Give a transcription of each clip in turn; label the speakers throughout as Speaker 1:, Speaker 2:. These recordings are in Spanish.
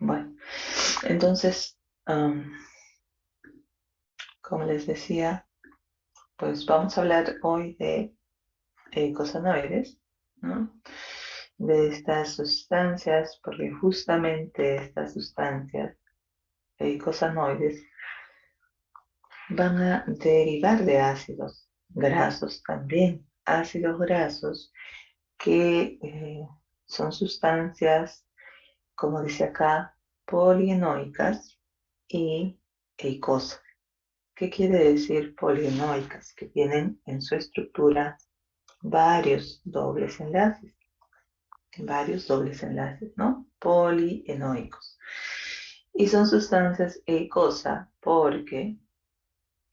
Speaker 1: Bueno, entonces, como les decía, pues vamos a hablar hoy de eicosanoides, ¿no? De estas sustancias, porque justamente estas sustancias eicosanoides van a derivar de ácidos grasos también, ácidos grasos que son sustancias, como dice acá, polienoicas y eicosas. ¿Qué quiere decir polienoicas? Que tienen en su estructura varios dobles enlaces, ¿no? Polienoicos. Y son sustancias eicosas porque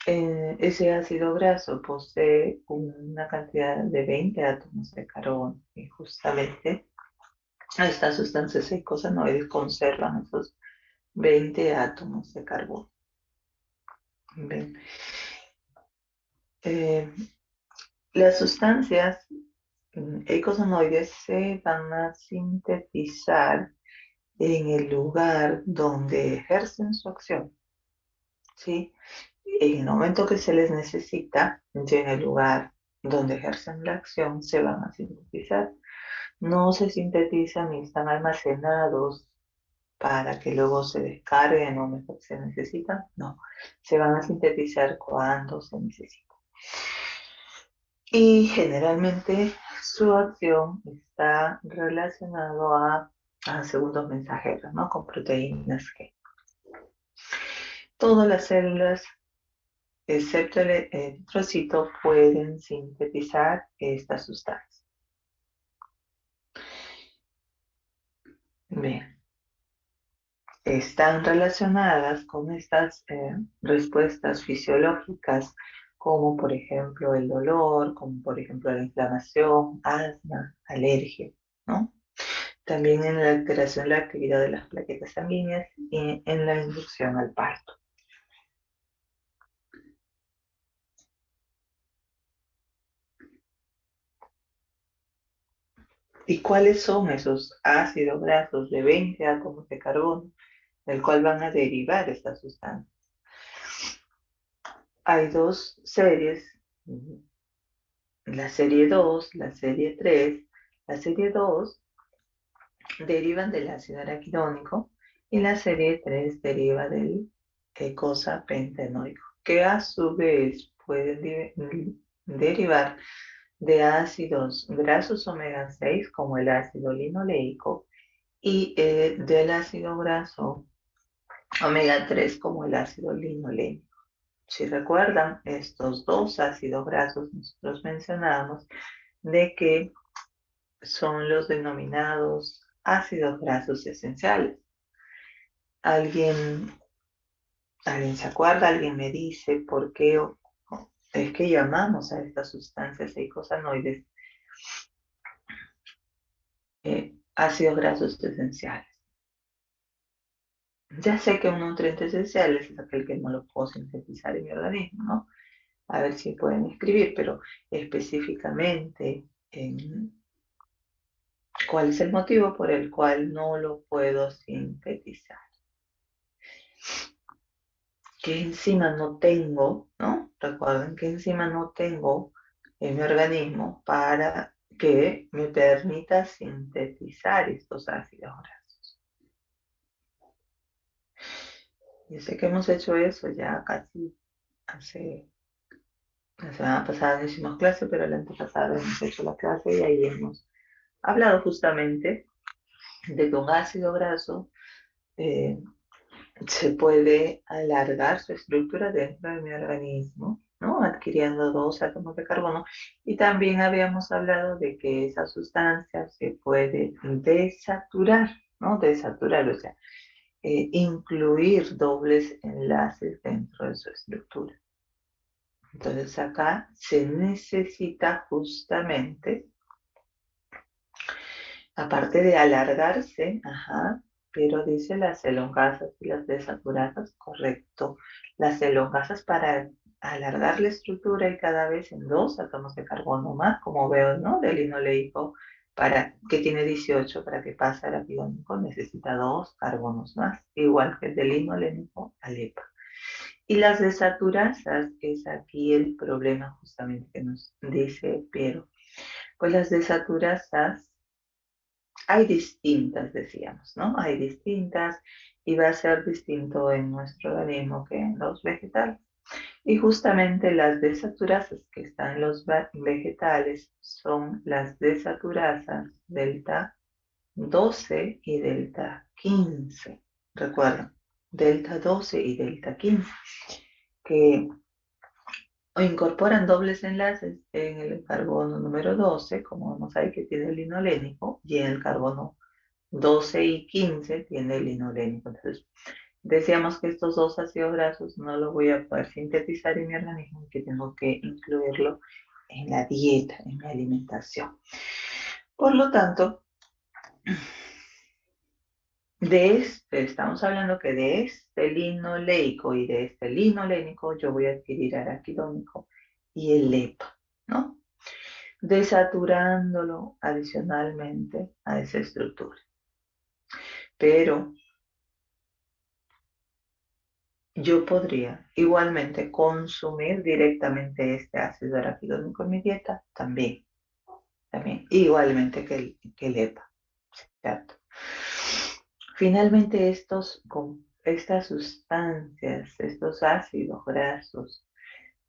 Speaker 1: ese ácido graso posee una cantidad de 20 átomos de carbono y justamente estas sustancias eicosanoides conservan esos 20 átomos de carbono. Bien. Las sustancias eicosanoides se van a sintetizar en el lugar donde ejercen su acción, ¿sí? En el momento que se les necesita, y en el lugar donde ejercen la acción, se van a sintetizar. No se sintetizan ni están almacenados para que luego se descarguen en el momento que se necesitan. No, se van a sintetizar cuando se necesita. Y generalmente su acción está relacionada a segundos mensajeros, ¿no? Con proteínas G. Todas las células, excepto el eritrocito, pueden sintetizar estas sustancias. Bien, están relacionadas con estas respuestas fisiológicas, como por ejemplo el dolor, como por ejemplo la inflamación, asma, alergia, ¿no? También en la alteración de la actividad de las plaquetas sanguíneas y en la inducción al parto. ¿Y cuáles son esos ácidos grasos de 20 átomos de carbono del cual van a derivar estas sustancias? Hay dos series, la serie 2, la serie 3. La serie 2 derivan del ácido araquidónico y la serie 3 deriva del eicosapentaenoico, que a su vez pueden derivar de ácidos grasos omega 6 como el ácido linoleico y del ácido graso omega 3 como el ácido linolénico. Si recuerdan, estos dos ácidos grasos nosotros mencionamos de que son los denominados ácidos grasos esenciales. ¿Alguien se acuerda? ¿Alguien me dice por qué es que llamamos a estas sustancias eicosanoides ácidos grasos esenciales? Ya sé que un nutriente esencial es aquel que no lo puedo sintetizar en mi organismo, ¿no? A ver si pueden escribir, pero específicamente cuál es el motivo por el cual no lo puedo sintetizar. ¿Qué enzima no tengo, no? Recuerden qué enzima no tengo en mi organismo para que me permita sintetizar estos ácidos grasos. Yo sé que hemos hecho eso ya casi hace la semana pasada no hicimos clase, pero la antepasada hemos hecho la clase y ahí hemos hablado justamente de que un ácido graso eh, se puede alargar su estructura dentro de mi organismo, ¿no? Adquiriendo dos átomos de carbono. Y también habíamos hablado de que esa sustancia se puede desaturar, ¿no? Desaturar, o sea, incluir dobles enlaces dentro de su estructura. Entonces acá se necesita justamente, aparte de alargarse, pero dice las elongasas y las desaturadas, correcto. Las elongasas para alargar la estructura y cada vez en dos átomos de carbono más, como veo, ¿no? Del linoleico que tiene 18, para que pase al arquidónico necesita 2 carbonos más, igual que el del linolénico al EPA. Y las desaturasas, que es aquí el problema justamente que nos dice Piero. Pues las desaturasas hay distintas, decíamos, ¿no? Hay distintas y va a ser distinto en nuestro organismo que en los vegetales. Y justamente las desaturasas que están en los vegetales son las desaturasas delta 12 y delta 15. Recuerden, delta 12 y delta 15, que incorporan dobles enlaces en el carbono número 12, como vemos ahí que tiene el linolénico, y en el carbono 12 y 15 tiene el linolénico. Entonces, decíamos que estos dos ácidos grasos no los voy a poder sintetizar en mi organismo y que tengo que incluirlo en la dieta, en mi alimentación. Por lo tanto, estamos hablando que de este linoleico y de este linolénico yo voy a adquirir araquidónico y el EPA, ¿no? Desaturándolo adicionalmente a esa estructura. Pero yo podría igualmente consumir directamente este ácido araquidónico en mi dieta también, igualmente que el EPA, ¿cierto? Finalmente estas sustancias, estos ácidos grasos,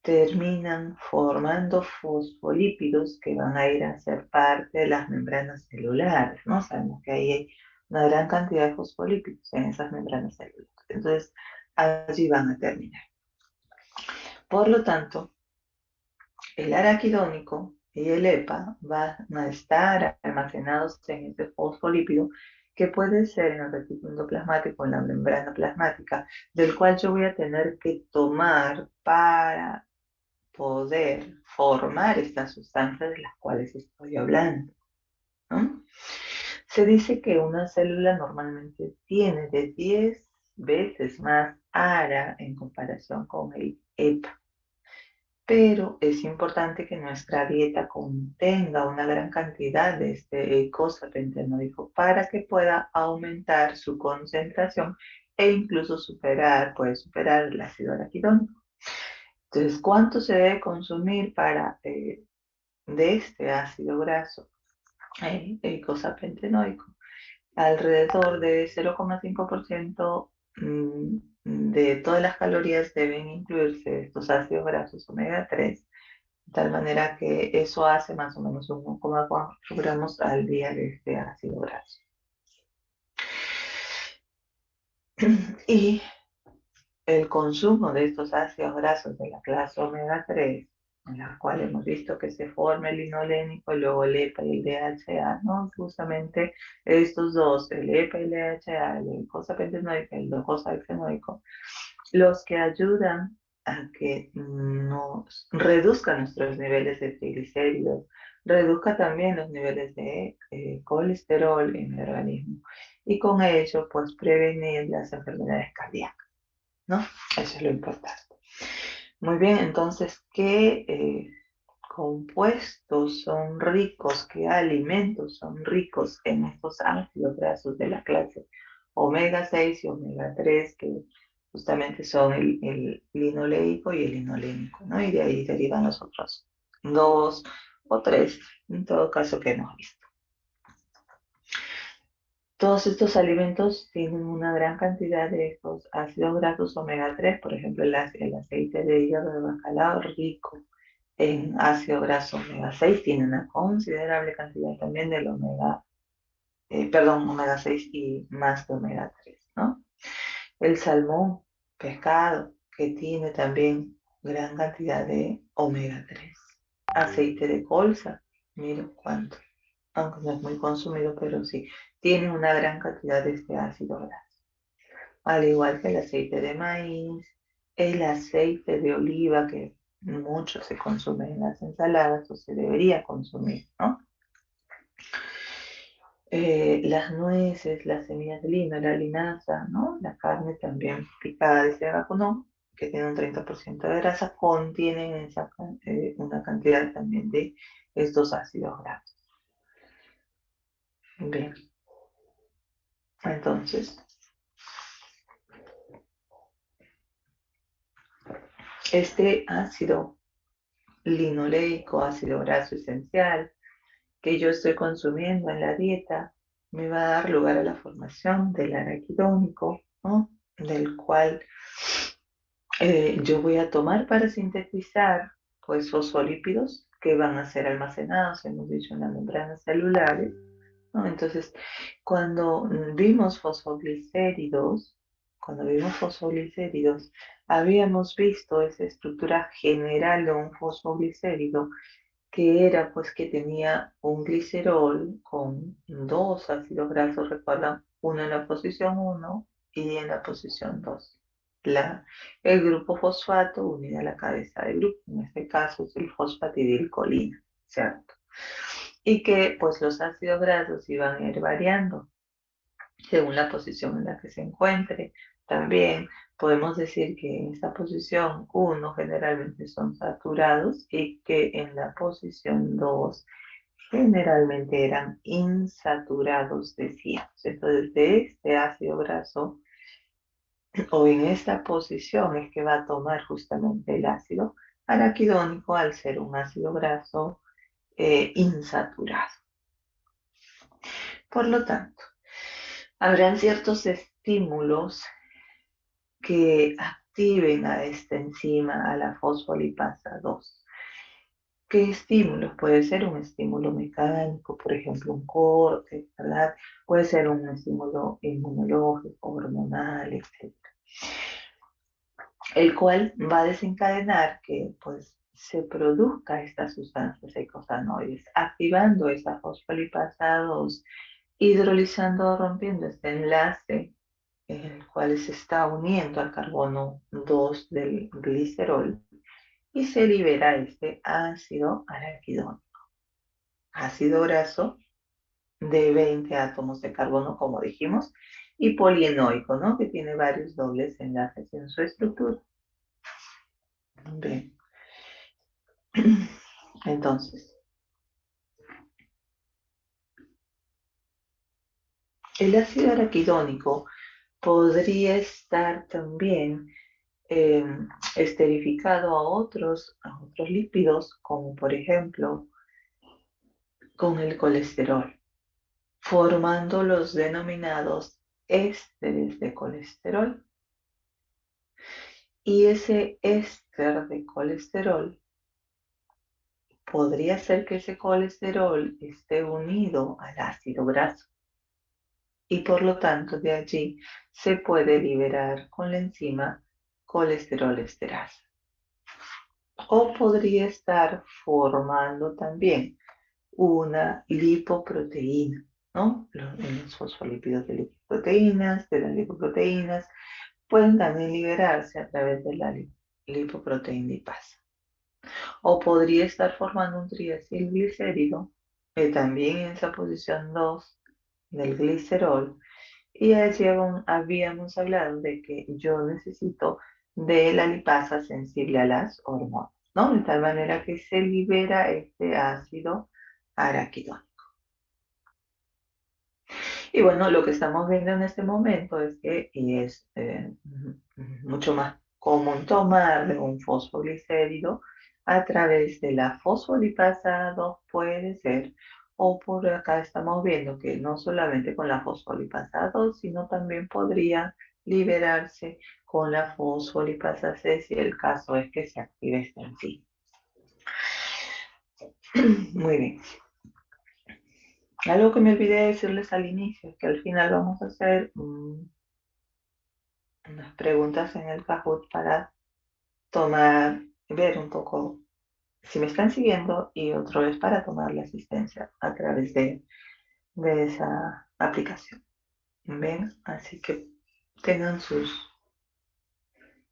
Speaker 1: terminan formando fosfolípidos que van a ir a ser parte de las membranas celulares, ¿no? Sabemos que ahí hay una gran cantidad de fosfolípidos en esas membranas celulares. Entonces, allí van a terminar. Por lo tanto, el araquidónico y el EPA van a estar almacenados en este fosfolípido que puede ser en el retículo endoplasmático, en la membrana plasmática, del cual yo voy a tener que tomar para poder formar estas sustancias de las cuales estoy hablando, ¿no? Se dice que una célula normalmente tiene de 10 veces más ARA en comparación con el EPA, pero es importante que nuestra dieta contenga una gran cantidad de este eicosapentenoico para que pueda aumentar su concentración e incluso puede superar el ácido araquidónico. Entonces, ¿cuánto se debe consumir de este ácido graso eicosapentenoico? Alrededor de 0,5% de todas las calorías deben incluirse estos ácidos grasos omega 3, de tal manera que eso hace más o menos 1,4 gramos al día de este ácido graso. Y el consumo de estos ácidos grasos de la clase omega 3, en la cual hemos visto que se forma el linolénico, luego el EPA y el DHA, ¿no? Justamente estos dos, el EPA y el DHA, el eicosapentenoico y el docosahexaenoico, los que ayudan a que nos reduzcan nuestros niveles de triglicéridos, reduzca también los niveles de colesterol en el organismo y con ello pues prevenir las enfermedades cardíacas, ¿no? Eso es lo importante. Muy bien, entonces, ¿qué compuestos son ricos, qué alimentos son ricos en estos ácidos grasos de la clase omega 6 y omega 3, que justamente son el linoleico y el linolénico, ¿no? Y de ahí derivan los otros dos o tres, en todo caso, que hemos visto. Todos estos alimentos tienen una gran cantidad de estos ácidos grasos omega 3, por ejemplo, el aceite de hígado de bacalao rico en ácido graso omega 6, tiene una considerable cantidad también del omega 6 y más de omega 3, ¿no? El salmón, pescado, que tiene también gran cantidad de omega 3. Aceite de colza, miren cuánto, aunque no es muy consumido, pero sí, tiene una gran cantidad de este ácido graso. Al igual que el aceite de maíz, el aceite de oliva, que mucho se consume en las ensaladas o se debería consumir, ¿no? Las nueces, las semillas de lino, la linaza, ¿no? La carne también picada de ese vacuno, que tiene un 30% de grasa, contienen una cantidad también de estos ácidos grasos. Bien, entonces, este ácido linoleico, ácido graso esencial, que yo estoy consumiendo en la dieta, me va a dar lugar a la formación del araquidónico, ¿no? Del cual yo voy a tomar para sintetizar pues fosfolípidos que van a ser almacenados, hemos dicho, en las membranas celulares, ¿no? Entonces, cuando vimos fosfoglicéridos, habíamos visto esa estructura general de un fosfoglicérido que era pues que tenía un glicerol con dos ácidos grasos, recuerdan, uno en la posición uno y en la posición 2. El grupo fosfato unido a la cabeza de grupo, en este caso es el fosfatidilcolina, ¿cierto? Y que pues los ácidos grasos iban a ir variando según la posición en la que se encuentre. También podemos decir que en esta posición uno generalmente son saturados y que en la posición 2 generalmente eran insaturados, decíamos. Entonces, de este ácido graso o en esta posición es que va a tomar justamente el ácido araquidónico al ser un ácido graso insaturado. Por lo tanto, habrán ciertos estímulos que activen a esta enzima, a la fosfolipasa 2. ¿Qué estímulos? Puede ser un estímulo mecánico, por ejemplo, un corte, ¿verdad? Puede ser un estímulo inmunológico, hormonal, etc. El cual va a desencadenar que pues se produzca estas sustancias eicosanoides, activando esa fosfolipasa 2, hidrolizando o rompiendo este enlace en el cual se está uniendo al carbono 2 del glicerol y se libera este ácido araquidónico, ácido graso de 20 átomos de carbono, como dijimos, y polienoico, ¿no? Que tiene varios dobles enlaces en su estructura. Bien. Entonces, el ácido araquidónico podría estar también eh, esterificado a otros lípidos, como por ejemplo con el colesterol, formando los denominados ésteres de colesterol. Y ese éster de colesterol podría ser que ese colesterol esté unido al ácido graso y por lo tanto de allí se puede liberar con la enzima colesterol esterasa. O podría estar formando también una lipoproteína, ¿no? Los fosfolípidos de las lipoproteínas pueden también liberarse a través de la lipoproteindipasa. O podría estar formando un triacilglicérido, que también en esa posición 2 del glicerol. Y allí habíamos hablado de que yo necesito de la lipasa sensible a las hormonas, ¿no? De tal manera que se libera este ácido araquidónico. Y bueno, lo que estamos viendo en este momento es que es mucho más común tomar de un fosfoglicérido a través de la fosfolipasa 2 puede ser, o por acá estamos viendo que no solamente con la fosfolipasa 2, sino también podría liberarse con la fosfolipasa 6 si el caso es que se active esta enzima. Muy bien. Algo que me olvidé de decirles al inicio es que al final vamos a hacer unas preguntas en el Kahoot para ver un poco si me están siguiendo y otro es para tomar la asistencia a través de esa aplicación. ¿Ven? Así que tengan sus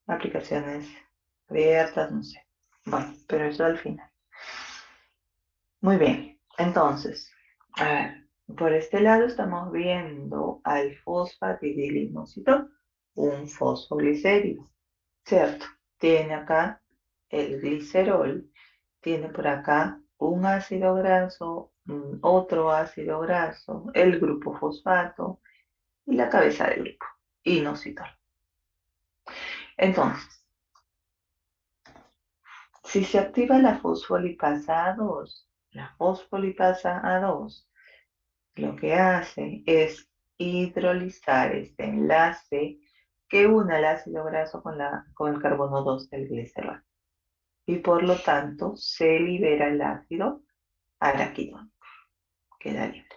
Speaker 1: aplicaciones abiertas, no sé. Bueno, pero eso al final. Muy bien, entonces, a ver, por este lado estamos viendo al fosfatidilinositol, un fosfoglicérido, ¿cierto? Tiene acá el glicerol, tiene por acá un ácido graso, otro ácido graso, el grupo fosfato y la cabeza del grupo, inositol. Entonces, si se activa la fosfolipasa A2, la fosfolipasa A2 lo que hace es hidrolizar este enlace que une el ácido graso con el carbono 2 del glicerol. Y por lo tanto se libera el ácido araquidónico, queda libre.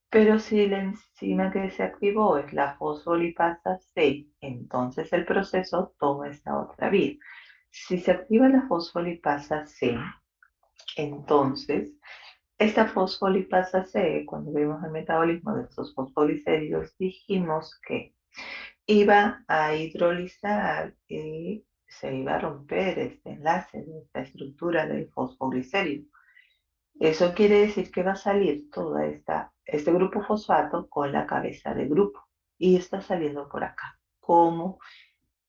Speaker 1: Pero si la enzima que se activó es la fosfolipasa C, entonces el proceso toma esta otra vía. Si se activa la fosfolipasa C, entonces esta fosfolipasa C, cuando vimos el metabolismo de estos fosfoliséridos, dijimos que iba a hidrolizar y se iba a romper este enlace de esta estructura del fosfoglicérido. Eso quiere decir que va a salir este grupo fosfato con la cabeza de grupo y está saliendo por acá. Como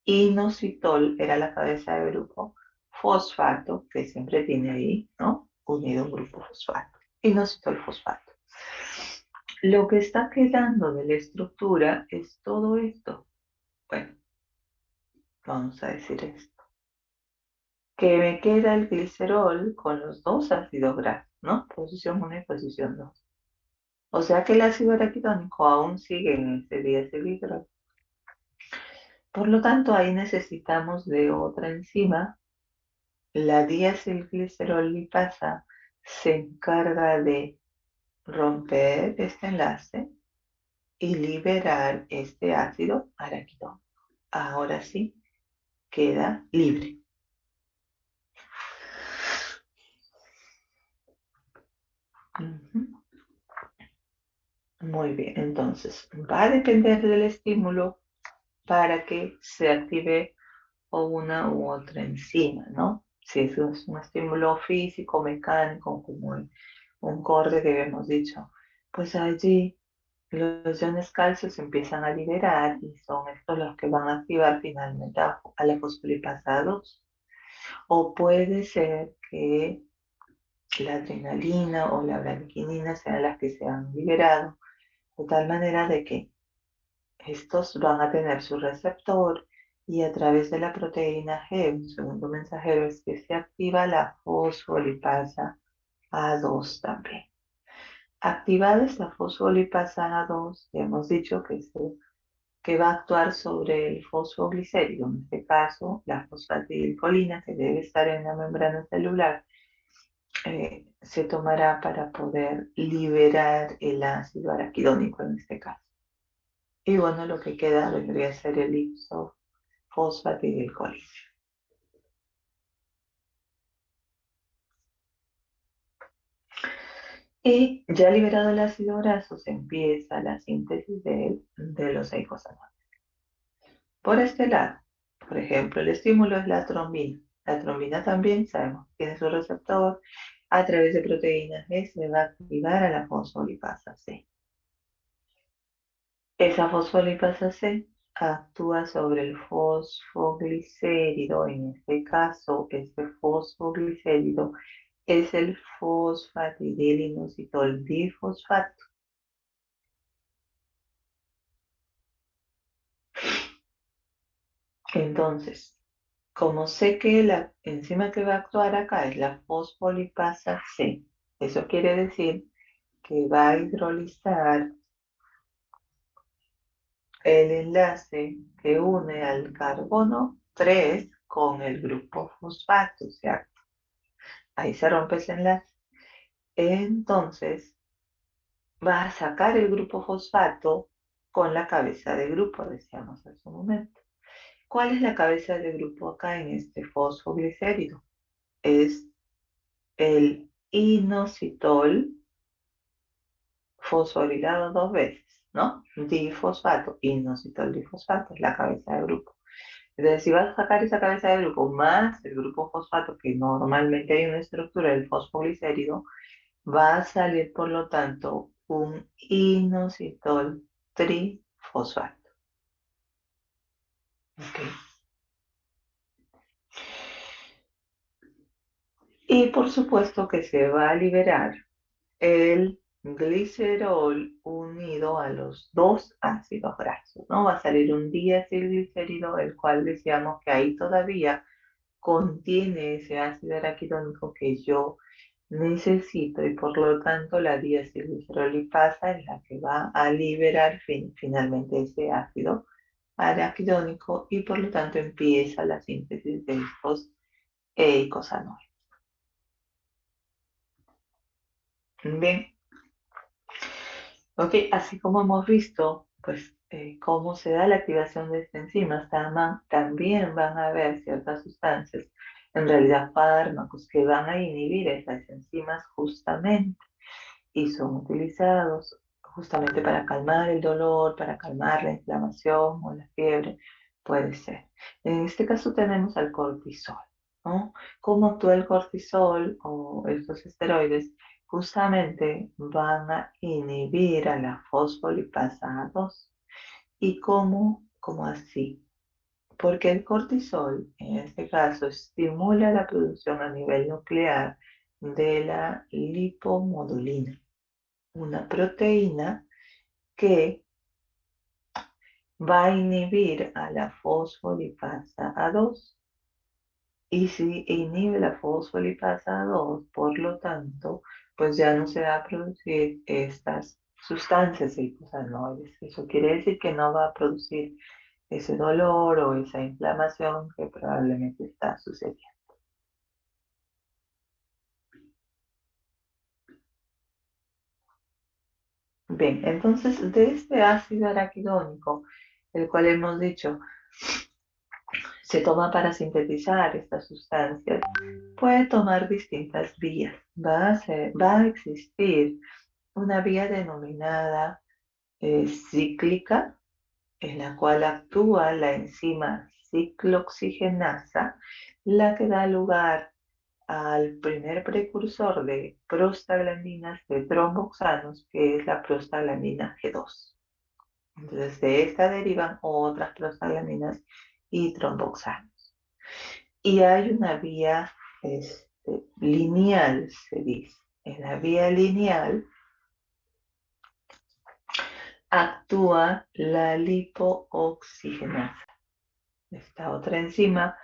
Speaker 1: inositol era la cabeza de grupo, fosfato, que siempre tiene ahí, ¿no? Unido un grupo fosfato. Inositol fosfato. Lo que está quedando de la estructura es todo esto. Bueno, vamos a decir esto. Que me queda el glicerol con los dos ácidos grasos, ¿no? Posición 1 y posición 2. O sea que el ácido araquidónico aún sigue en ese diacilglicol. Por lo tanto, ahí necesitamos de otra enzima. La diacilglicerol lipasa se encarga de romper este enlace y liberar este ácido araquidónico. Ahora sí, queda libre. Muy bien, entonces va a depender del estímulo para que se active o una u otra enzima, ¿no? Si eso es un estímulo físico, mecánico, como un corte que habíamos dicho, pues allí los iones calcio se empiezan a liberar y son estos los que van a activar finalmente a la fosfolipasa 2. O puede ser que la adrenalina o la bradquininina sean las que se han liberado, de tal manera de que estos van a tener su receptor y a través de la proteína G, un segundo mensajero, es que se activa la fosfolipasa A2 también. Activada esta fosfolipasa A2, ya hemos dicho que va a actuar sobre el fosfoglicérido, en este caso la fosfatidilcolina que debe estar en la membrana celular, se tomará para poder liberar el ácido araquidónico en este caso. Y bueno, lo que queda vendría a ser el ipsofosfatidilcolina. Y ya liberado el ácido graso, se empieza la síntesis de los eicosanoides. Por este lado, por ejemplo, el estímulo es la trombina. La trombina también, sabemos, tiene su receptor. A través de proteínas G se va a activar a la fosfolipasa C. Esa fosfolipasa C actúa sobre el fosfoglicérido. En este caso, este fosfoglicérido es el fosfatidilinositol difosfato. Entonces, como sé que la enzima que va a actuar acá es la fosfolipasa C, eso quiere decir que va a hidrolizar el enlace que une al carbono 3 con el grupo fosfato, ¿cierto? Ahí se rompe ese enlace. Entonces, va a sacar el grupo fosfato con la cabeza de grupo, decíamos hace un momento. ¿Cuál es la cabeza de grupo acá en este fosfoglicérido? Es el inositol fosforilado dos veces, ¿no? Difosfato, inositol difosfato, es la cabeza de grupo. Entonces, si vas a sacar esa cabeza de grupo más el grupo fosfato, que normalmente hay una estructura del fosfoglicérido, va a salir, por lo tanto, un inositol trifosfato. ¿Ok? Y por supuesto que se va a liberar el glicerol unido a los dos ácidos grasos, ¿no? Va a salir un diacilglicérido, el cual decíamos que ahí todavía contiene ese ácido araquidónico que yo necesito y por lo tanto la diacilglicerolipasa es la que va a liberar finalmente ese ácido araquidónico y por lo tanto empieza la síntesis de estos eicosanoides. Bien, ok, así como hemos visto, pues cómo se da la activación de estas enzimas, también van a haber ciertas sustancias, en realidad fármacos, que van a inhibir estas enzimas justamente y son utilizados justamente para calmar el dolor, para calmar la inflamación o la fiebre, puede ser. En este caso tenemos al cortisol, ¿no? ¿Cómo actúa el cortisol o estos esteroides? Justamente van a inhibir a la fosfolipasa A2. ¿Y cómo así? Porque el cortisol, en este caso, estimula la producción a nivel nuclear de la lipomodulina, una proteína que va a inhibir a la fosfolipasa A2. Y si inhibe la fosfolipasa A2, por lo tanto, pues ya no se va a producir estas sustancias eicosanoides. Eso quiere decir que no va a producir ese dolor o esa inflamación que probablemente está sucediendo. Bien, entonces de este ácido araquidónico, el cual hemos dicho se toma para sintetizar estas sustancias, puede tomar distintas vías. Va a existir una vía denominada cíclica, en la cual actúa la enzima ciclooxigenasa, la que da lugar al primer precursor de prostaglandinas de tromboxanos, que es la prostaglandina G2. Entonces, de esta derivan otras prostaglandinas y tromboxanos. Y hay una vía lineal, se dice. En la vía lineal actúa la lipooxigenasa. Esta otra enzima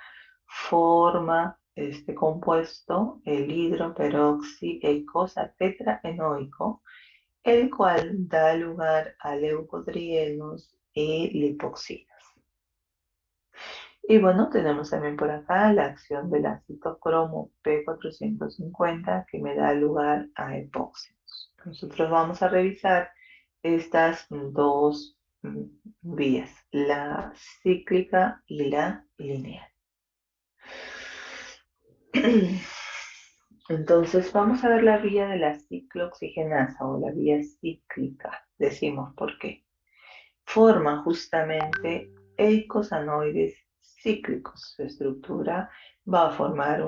Speaker 1: forma este compuesto, el hidroperoxiecosa tetraenoico, el cual da lugar a leucotrienos y lipoxinas. Y bueno, tenemos también por acá la acción del ácido cromo P450 que me da lugar a epóxidos. Nosotros vamos a revisar estas dos vías, la cíclica y la lineal. Entonces vamos a ver la vía de la ciclooxigenasa o la vía cíclica. Decimos por qué. Forma justamente eicosanoides cíclicos. Su estructura va a formar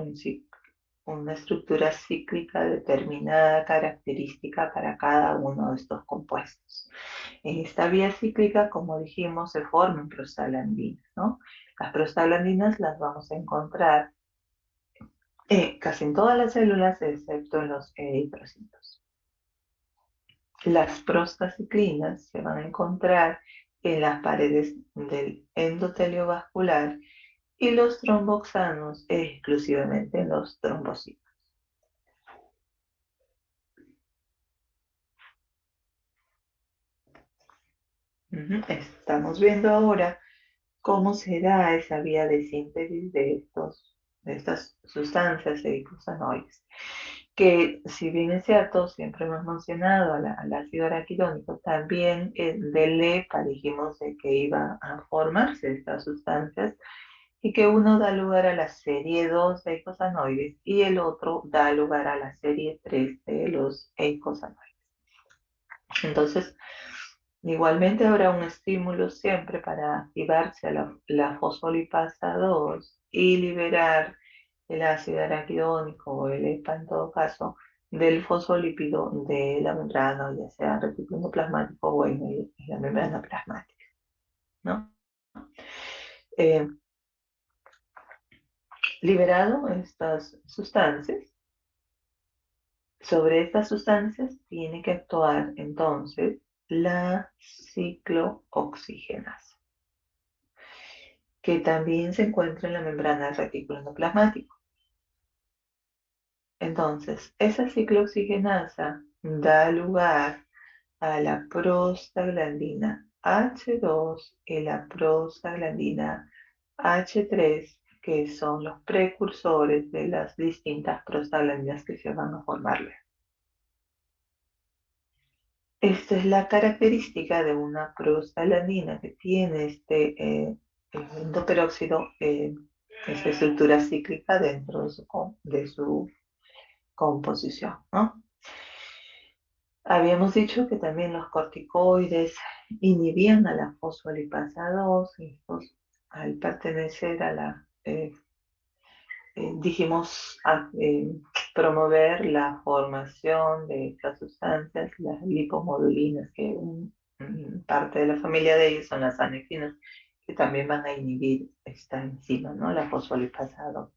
Speaker 1: una estructura cíclica determinada, característica para cada uno de estos compuestos. En esta vía cíclica, como dijimos, se forman prostaglandinas, ¿no? Las prostaglandinas las vamos a encontrar casi en todas las células, excepto en los eritrocitos. Las prostaciclinas se van a encontrar en las paredes del endotelio vascular y los tromboxanos exclusivamente en los trombocitos. Estamos viendo ahora cómo se da esa vía de síntesis de estas sustancias eicosanoides, que si bien es cierto, siempre hemos mencionado al ácido araquidónico, también del EPA dijimos de que iba a formarse estas sustancias y que uno da lugar a la serie 2 de eicosanoides y el otro da lugar a la serie 3 de los eicosanoides. Entonces, igualmente habrá un estímulo siempre para activarse a la fosfolipasa 2 y liberar el ácido araquidónico o el EPA en todo caso del fosfolípido de la membrana, ya sea reticulino plasmático o en la membrana plasmática, ¿no? Eh, Liberado estas sustancias, Sobre estas sustancias tiene que actuar entonces la ciclooxigenasa, que también se encuentra en la membrana del retículo endoplasmático. Entonces, esa ciclooxigenasa da lugar a la prostaglandina H2 y la prostaglandina H3, que son los precursores de las distintas prostaglandinas que se van a formar. Esta es la característica de una prostaglandina que tiene endoperóxido, esta estructura cíclica dentro de su composición, ¿no? Habíamos dicho que también los corticoides inhibían a la fosfolipasa 2, estos, al pertenecer a la, dijimos, promover la formación de estas sustancias, las lipomodulinas, que parte de la familia de ellos son las anexinas, que también van a inhibir esta enzima, ¿no? La fosfolipasa 2.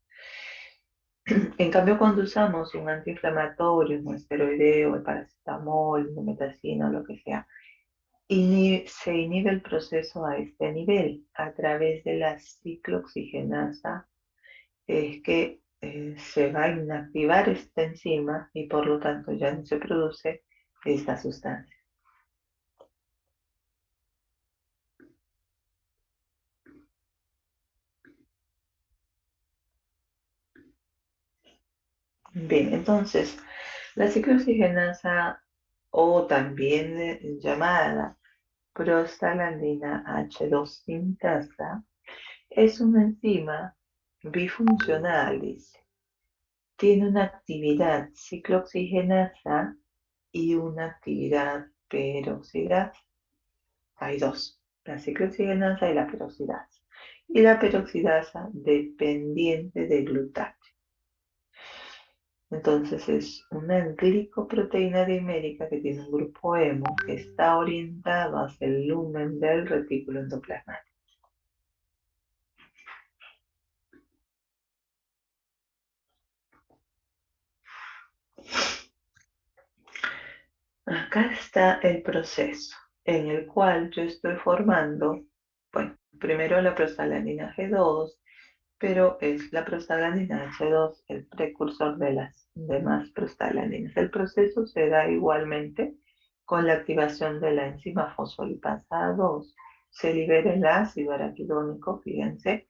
Speaker 1: En cambio, cuando usamos un antiinflamatorio, un esteroideo, el paracetamol, el metacina o lo que sea, se inhibe el proceso a este nivel a través de la ciclooxigenasa. Es que se va a inactivar esta enzima y por lo tanto ya no se produce esta sustancia. Bien, entonces la ciclooxigenasa, o también llamada prostaglandina H2 sintasa, es una enzima bifuncional, dice. Tiene una actividad ciclooxigenasa y una actividad peroxidasa. Hay dos, la ciclooxigenasa y la peroxidasa. Y la peroxidasa dependiente de glutatión. Entonces es una glicoproteína dimérica que tiene un grupo hemo que está orientado hacia el lumen del retículo endoplasmático. Acá está el proceso en el cual yo estoy formando, bueno, primero la prostaglandina G2, pero es la prostaglandina H2 el precursor de las demás prostaglandinas. El proceso se da igualmente con la activación de la enzima fosfolipasa 2. Se libera el ácido araquidónico, fíjense,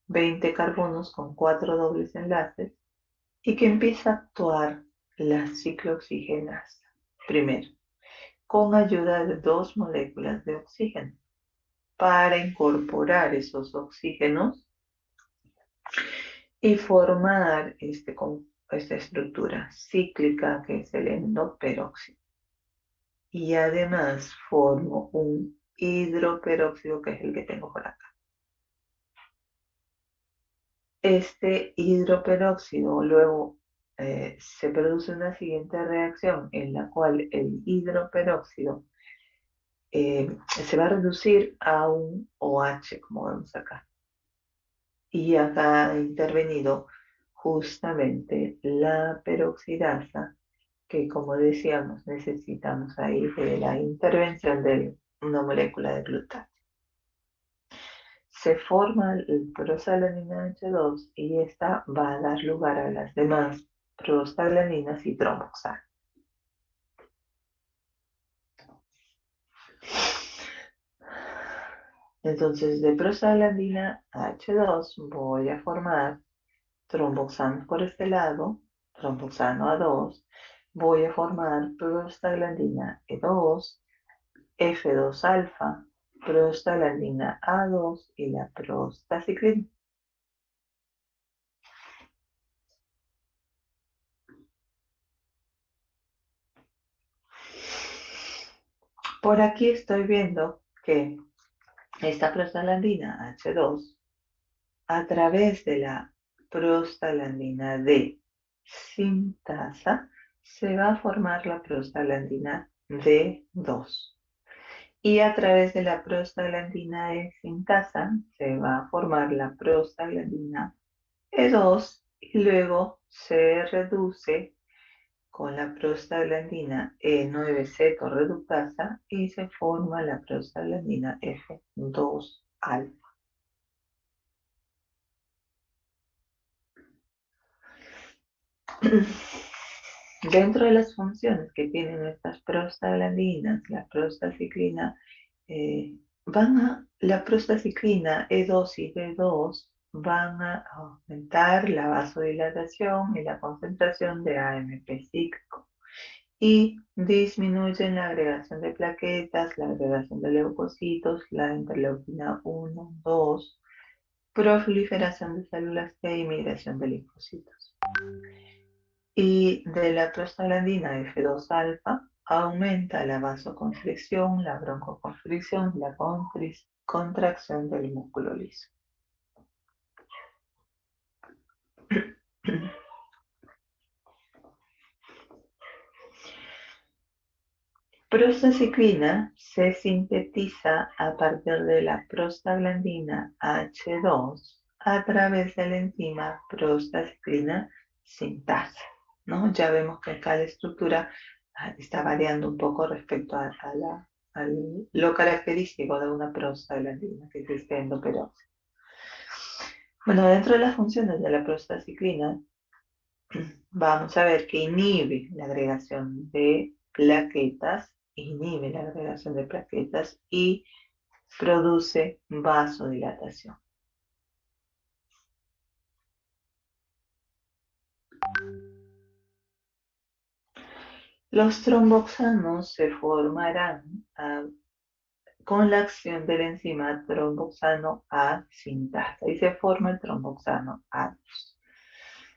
Speaker 1: 20 carbonos con 4 dobles enlaces, y que empieza a actuar la ciclooxigenasa. Primero, con ayuda de dos moléculas de oxígeno para incorporar esos oxígenos y formar esta estructura cíclica que es el endoperóxido. Y además formo un hidroperóxido que es el que tengo por acá. Este hidroperóxido luego se produce una siguiente reacción en la cual el hidroperóxido se va a reducir a un OH, como vemos acá. Y acá ha intervenido justamente la peroxidasa, que como decíamos, necesitamos ahí de la intervención de una molécula de glutatión. Se forma el prostaglandina H2 y esta va a dar lugar a las demás prostaglandinas y tromboxano. Entonces, de prostaglandina H2 voy a formar tromboxano por este lado, tromboxano A2, voy a formar prostaglandina E2, F2 alfa, prostaglandina A2 y la prostaciclina. Por aquí estoy viendo que esta prostaglandina H2, a través de la prostaglandina D sintasa, se va a formar la prostaglandina D2. Y a través de la prostaglandina E sintasa se va a formar la prostaglandina E2 y luego se reduce con la prostaglandina E9C reductasa y se forma la prostaglandina F2 alfa. Dentro de las funciones que tienen estas prostaglandinas, la prostaciclina, la prostaciclina E2 y D2 van a aumentar la vasodilatación y la concentración de AMP cíclico y disminuyen la agregación de plaquetas, la agregación de leucocitos, la interleuquina 1, 2, proliferación de células T y migración de linfocitos. Y de la prostaglandina F2 alfa aumenta la vasoconstricción, la broncoconstricción, la contracción del músculo liso. Prostaciclina se sintetiza a partir de la prostaglandina H2 a través de la enzima prostaciclina sintasa, ¿no? Ya vemos que acá la estructura está variando un poco respecto a lo característico de una prostaglandina, que es este endoperóxido. Bueno, dentro de las funciones de la prostaciclina, vamos a ver que inhibe la agregación de plaquetas, y produce vasodilatación. Los tromboxanos se formarán con la acción de la enzima tromboxano A sintasa y se forma el tromboxano A2.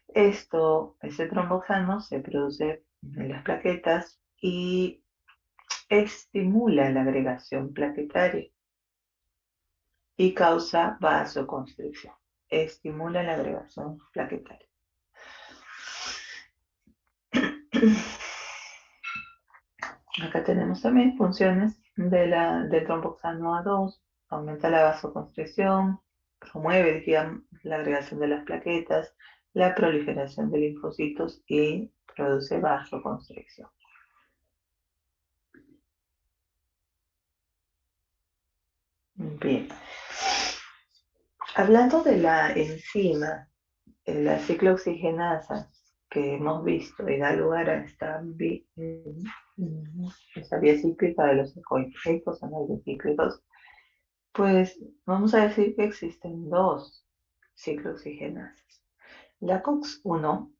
Speaker 1: Ese tromboxano se produce en las plaquetas y estimula la agregación plaquetaria y causa vasoconstricción. Estimula la agregación plaquetaria. Acá tenemos también funciones del tromboxano A2, aumenta la vasoconstricción, promueve, digamos, la agregación de las plaquetas, la proliferación de linfocitos y produce vasoconstricción. Bien. Hablando de la enzima, la ciclooxigenasa que hemos visto y da lugar a esta vía cíclica de los ecoicos anaerobios cíclicos, pues vamos a decir que existen dos ciclooxigenasas, la COX-1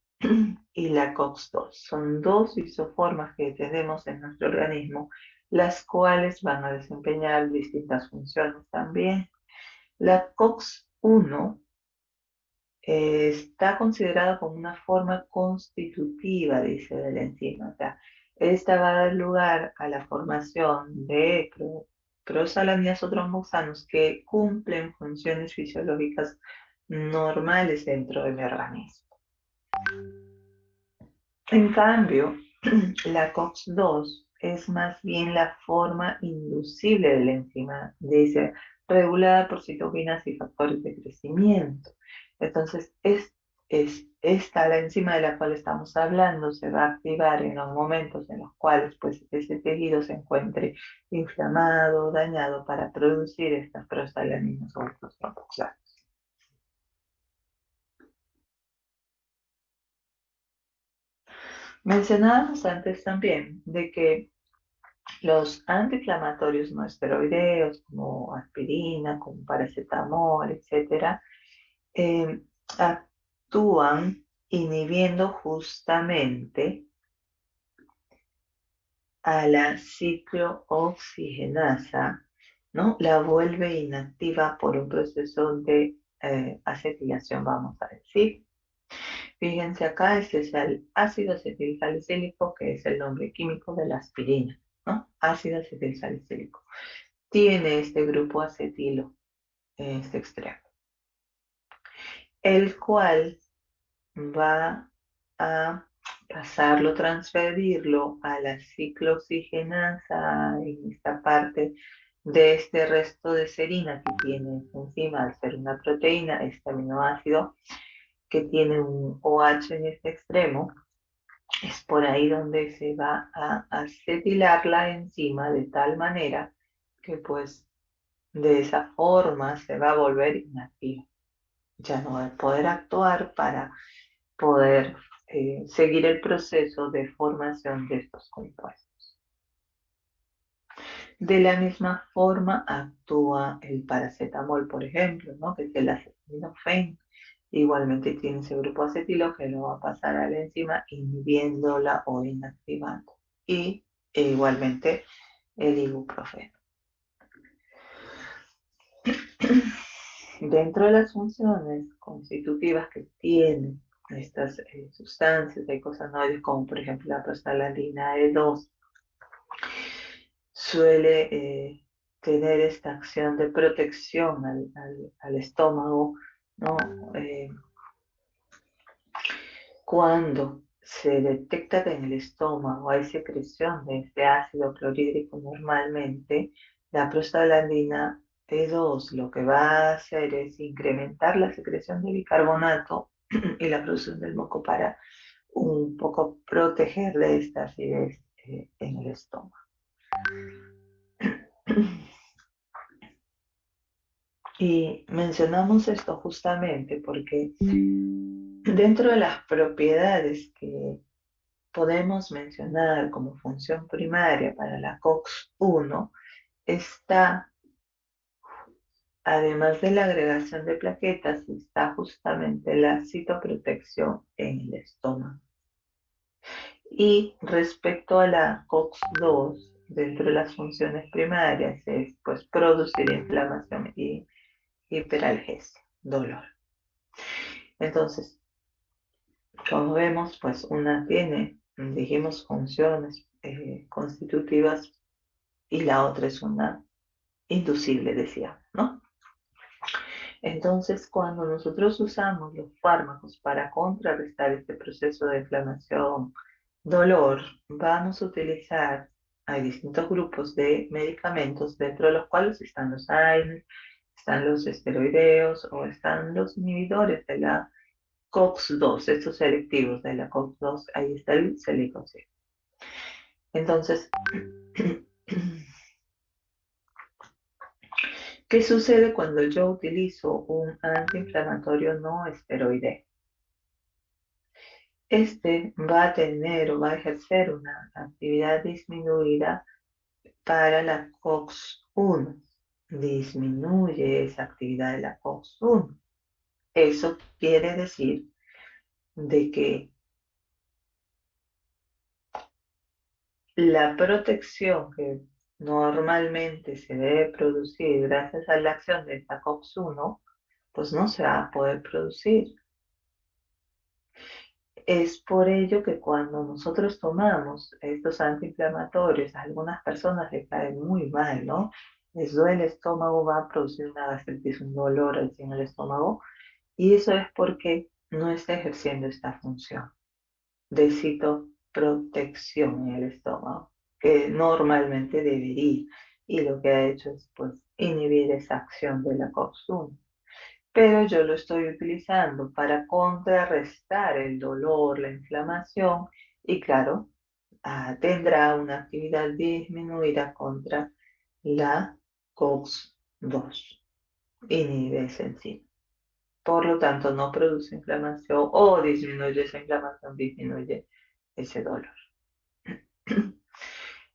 Speaker 1: y la COX-2. Son dos isoformas que tenemos en nuestro organismo, las cuales van a desempeñar distintas funciones también. La COX-1 está considerada como una forma constitutiva, dice, de la enzima. O sea, esta va a dar lugar a la formación de prosalaminas o tromboxanos que cumplen funciones fisiológicas normales dentro de mi organismo. En cambio, la COX-2 es más bien la forma inducible de la enzima, dice, regulada por citoquinas y factores de crecimiento. Entonces, esta, la enzima de la cual estamos hablando, se va a activar en los momentos en los cuales pues, ese tejido se encuentre inflamado o dañado para producir estas prostalaminas o estos tromboxanos. Mencionábamos antes también de que los antiinflamatorios no esteroideos, como aspirina, como paracetamol, etcétera, actúan inhibiendo justamente a la ciclooxigenasa, ¿no? La vuelve inactiva por un proceso de acetilación, vamos a decir. Fíjense acá, este es el ácido acetilsalicílico, que es el nombre químico de la aspirina, ¿no? Ácido acetilsalicílico. Tiene este grupo acetilo en este extremo, el cual va a pasarlo, transferirlo a la ciclooxigenasa en esta parte de este resto de serina que tiene encima, al ser una proteína, este aminoácido que tiene un OH en este extremo, es por ahí donde se va a acetilar la enzima de tal manera que pues de esa forma se va a volver inactiva. Ya no va a poder actuar para poder seguir el proceso de formación de estos compuestos. De la misma forma actúa el paracetamol, por ejemplo, ¿no? Que es el acetaminofén. Igualmente tiene ese grupo acetilo que lo va a pasar a la enzima inhibiéndola o inactivando. Y igualmente el ibuprofeno. Dentro de las funciones constitutivas que tienen estas sustancias, hay cosanoides como por ejemplo la prostaglandina E2, suele tener esta acción de protección al estómago, ¿no? Cuando se detecta que en el estómago hay secreción de este ácido clorhídrico normalmente, la prostaglandina T2 lo que va a hacer es incrementar la secreción de bicarbonato y la producción del moco para un poco proteger de esta acidez en el estómago. Y mencionamos esto justamente porque dentro de las propiedades que podemos mencionar como función primaria para la COX-1 está, además de la agregación de plaquetas, está justamente la citoprotección en el estómago. Y respecto a la COX-2, dentro de las funciones primarias es pues producir inflamación y hiperalgesia, dolor. Entonces, como vemos, pues una tiene, dijimos, funciones constitutivas y la otra es una inducible, decía, ¿no? Entonces, cuando nosotros usamos los fármacos para contrarrestar este proceso de inflamación, dolor, vamos a utilizar, hay distintos grupos de medicamentos, dentro de los cuales están los AINES, están los esteroideos o están los inhibidores de la COX-2, estos selectivos de la COX-2, ahí está el celecoxib. Entonces, ¿qué sucede cuando yo utilizo un antiinflamatorio no esteroide? Este va a tener o va a ejercer una actividad disminuida para la COX-1. Disminuye esa actividad de la COX-1. Eso quiere decir de que la protección que normalmente se debe producir gracias a la acción de esta COX-1, pues no se va a poder producir. Es por ello que cuando nosotros tomamos estos antiinflamatorios, a algunas personas les cae muy mal, ¿no? Les duele el estómago, va a producir una gastritis, un dolor allí en el estómago, y eso es porque no está ejerciendo esta función de citoprotección en el estómago, que normalmente debería, y lo que ha hecho es pues inhibir esa acción de la COX-1. Pero yo lo estoy utilizando para contrarrestar el dolor, la inflamación, y claro, tendrá una actividad disminuida contra la COX-2, inhibe esa enzima. Por lo tanto, no produce inflamación o disminuye esa inflamación, disminuye ese dolor.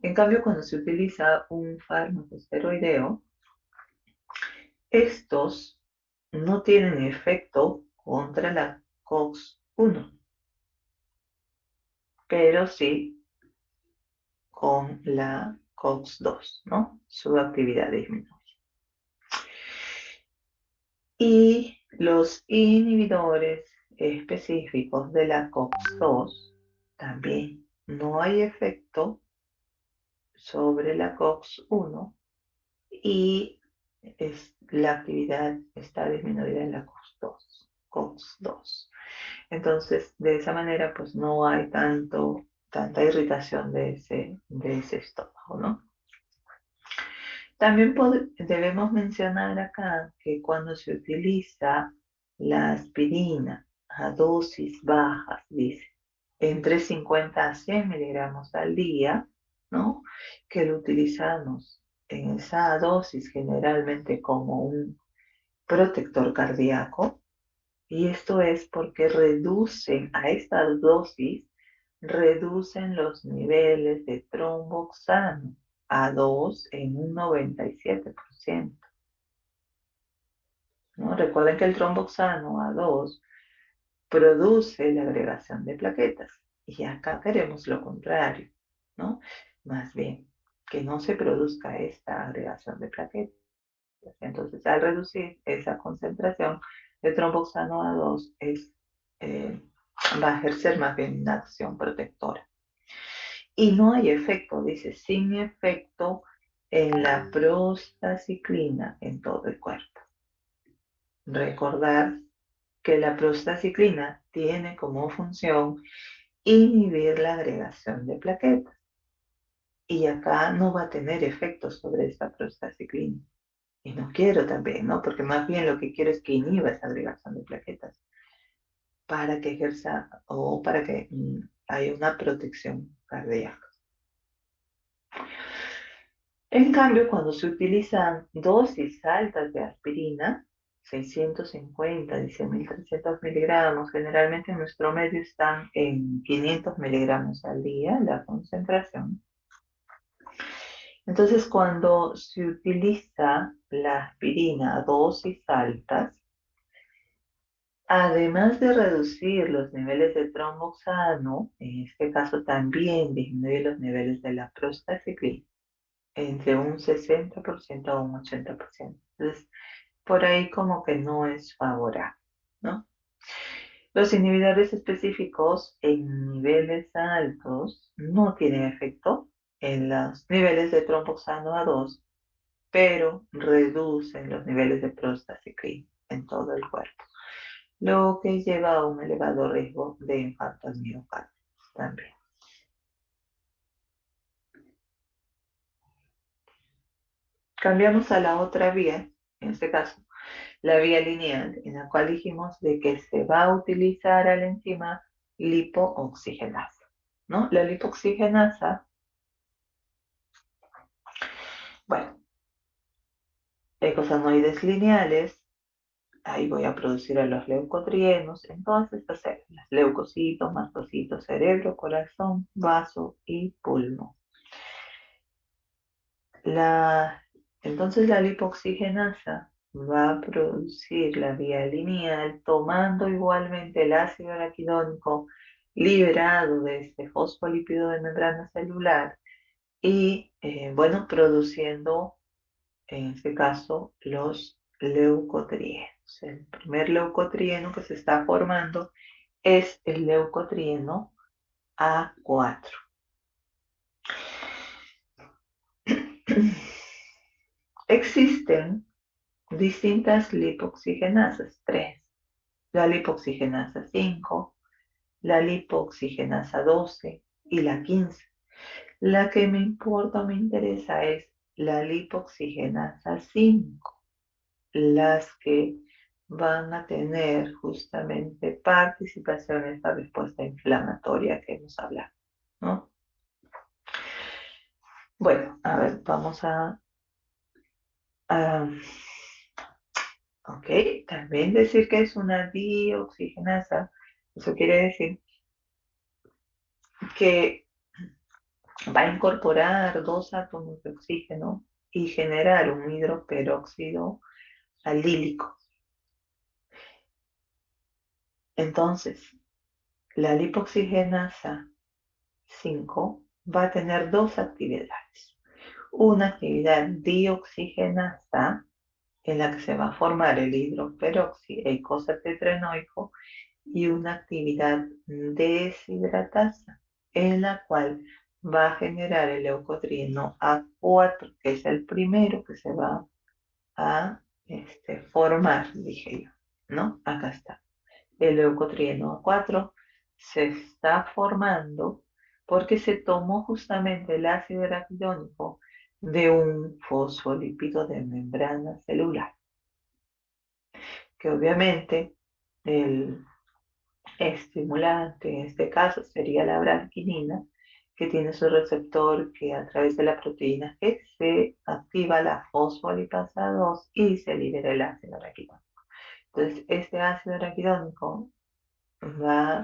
Speaker 1: En cambio, cuando se utiliza un fármaco esteroideo, estos no tienen efecto contra la COX-1, pero sí con la COX-2, ¿no? Su actividad disminuye. Y los inhibidores específicos de la COX-2 también no hay efecto sobre la COX-1 y la actividad está disminuida en la COX-2. Entonces, de esa manera, pues no hay tanta irritación de ese estómago, ¿no? También debemos mencionar acá que cuando se utiliza la aspirina a dosis bajas, dice, entre 50 a 100 miligramos al día, ¿no? Que lo utilizamos en esa dosis generalmente como un protector cardíaco. Y esto es porque reducen a esta dosis, reducen los niveles de tromboxano a 2 en un 97%. ¿No? Recuerden que el tromboxano a 2 produce la agregación de plaquetas y acá queremos lo contrario, ¿no? Más bien, que no se produzca esta agregación de plaquetas. Entonces, al reducir esa concentración de tromboxano a 2 eh, va a ejercer más bien una acción protectora. Y no hay efecto, dice, sin efecto en la prostaciclina en todo el cuerpo. Recordar que la prostaciclina tiene como función inhibir la agregación de plaquetas. Y acá no va a tener efecto sobre esta prostaciclina. Y no quiero también, ¿no? Porque más bien lo que quiero es que inhiba esa agregación de plaquetas para que ejerza o para que haya una protección cardíaca. En cambio, cuando se utilizan dosis altas de aspirina, 650, 10.300 miligramos, generalmente en nuestro medio están en 500 miligramos al día la concentración. Entonces, cuando se utiliza la aspirina a dosis altas, además de reducir los niveles de tromboxano, en este caso también disminuye los niveles de la prostaciclina entre un 60% a un 80%. Entonces, por ahí como que no es favorable, ¿no? Los inhibidores específicos en niveles altos no tienen efecto en los niveles de tromboxano a 2, pero reducen los niveles de prostaciclina en todo el cuerpo, lo que lleva a un elevado riesgo de infarto al miocardio también. Cambiamos a la otra vía, en este caso, la vía lineal, en la cual dijimos de que se va a utilizar a la enzima lipooxigenasa, ¿no? La lipooxigenasa, bueno, eicosanoides lineales, ahí voy a producir a los leucotrienos en todas estas células, leucocitos, mastocitos, cerebro, corazón, vaso y pulmón. Entonces la lipoxigenasa va a producir la vía lineal tomando igualmente el ácido araquidónico liberado de este fosfolípido de membrana celular y, bueno, produciendo en este caso los leucotrienos. El primer leucotrieno que se está formando es el leucotrieno A4. Existen distintas lipoxigenasas, tres. La lipoxigenasa 5, la lipoxigenasa 12 y la 15. La que me importa o me interesa es la lipoxigenasa 5, las que van a tener justamente participación en esta respuesta inflamatoria que hemos hablado, ¿no? Bueno, a ver, vamos a ok, también decir que es una dioxigenasa, eso quiere decir que va a incorporar dos átomos de oxígeno y generar un hidroperóxido alílico. Entonces, la lipoxigenasa 5 va a tener dos actividades. Una actividad dioxigenasa en la que se va a formar el hidroperóxido eicosatetrenoico y una actividad deshidratasa en la cual va a generar el leucotrieno A4, que es el primero que se va a formar, dije yo, ¿no? Acá está. El leucotrieno A4 se está formando porque se tomó justamente el ácido araquidónico de un fosfolípido de membrana celular, que obviamente el estimulante, en este caso sería la bradquinina, que tiene su receptor que a través de la proteína G se activa la fosfolipasa 2 y se libera el ácido araquidónico. Entonces, este ácido araquidónico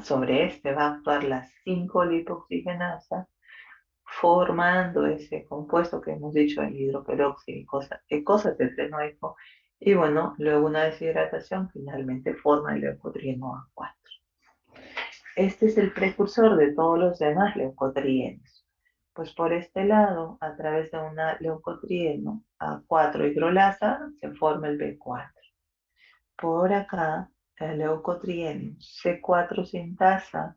Speaker 1: sobre este va a actuar la 5-lipoxigenasa, formando ese compuesto que hemos dicho, el hidroperóxido y cosas de trenoico, y bueno, luego una deshidratación finalmente forma el leucotrieno A4. Este es el precursor de todos los demás leucotrienos. Pues por este lado, a través de una leucotrieno A4 hidrolasa, se forma el B4. Por acá, el leucotrieno C4 sintasa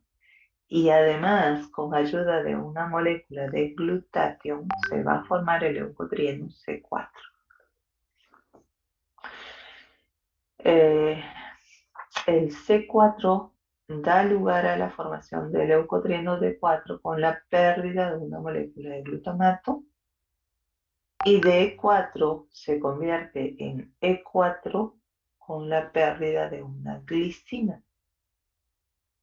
Speaker 1: y además con ayuda de una molécula de glutatión se va a formar el leucotrieno C4. Eh, el C4 da lugar a la formación del leucotrieno D4 con la pérdida de una molécula de glutamato y D4 se convierte en E4 con la pérdida de una glicina.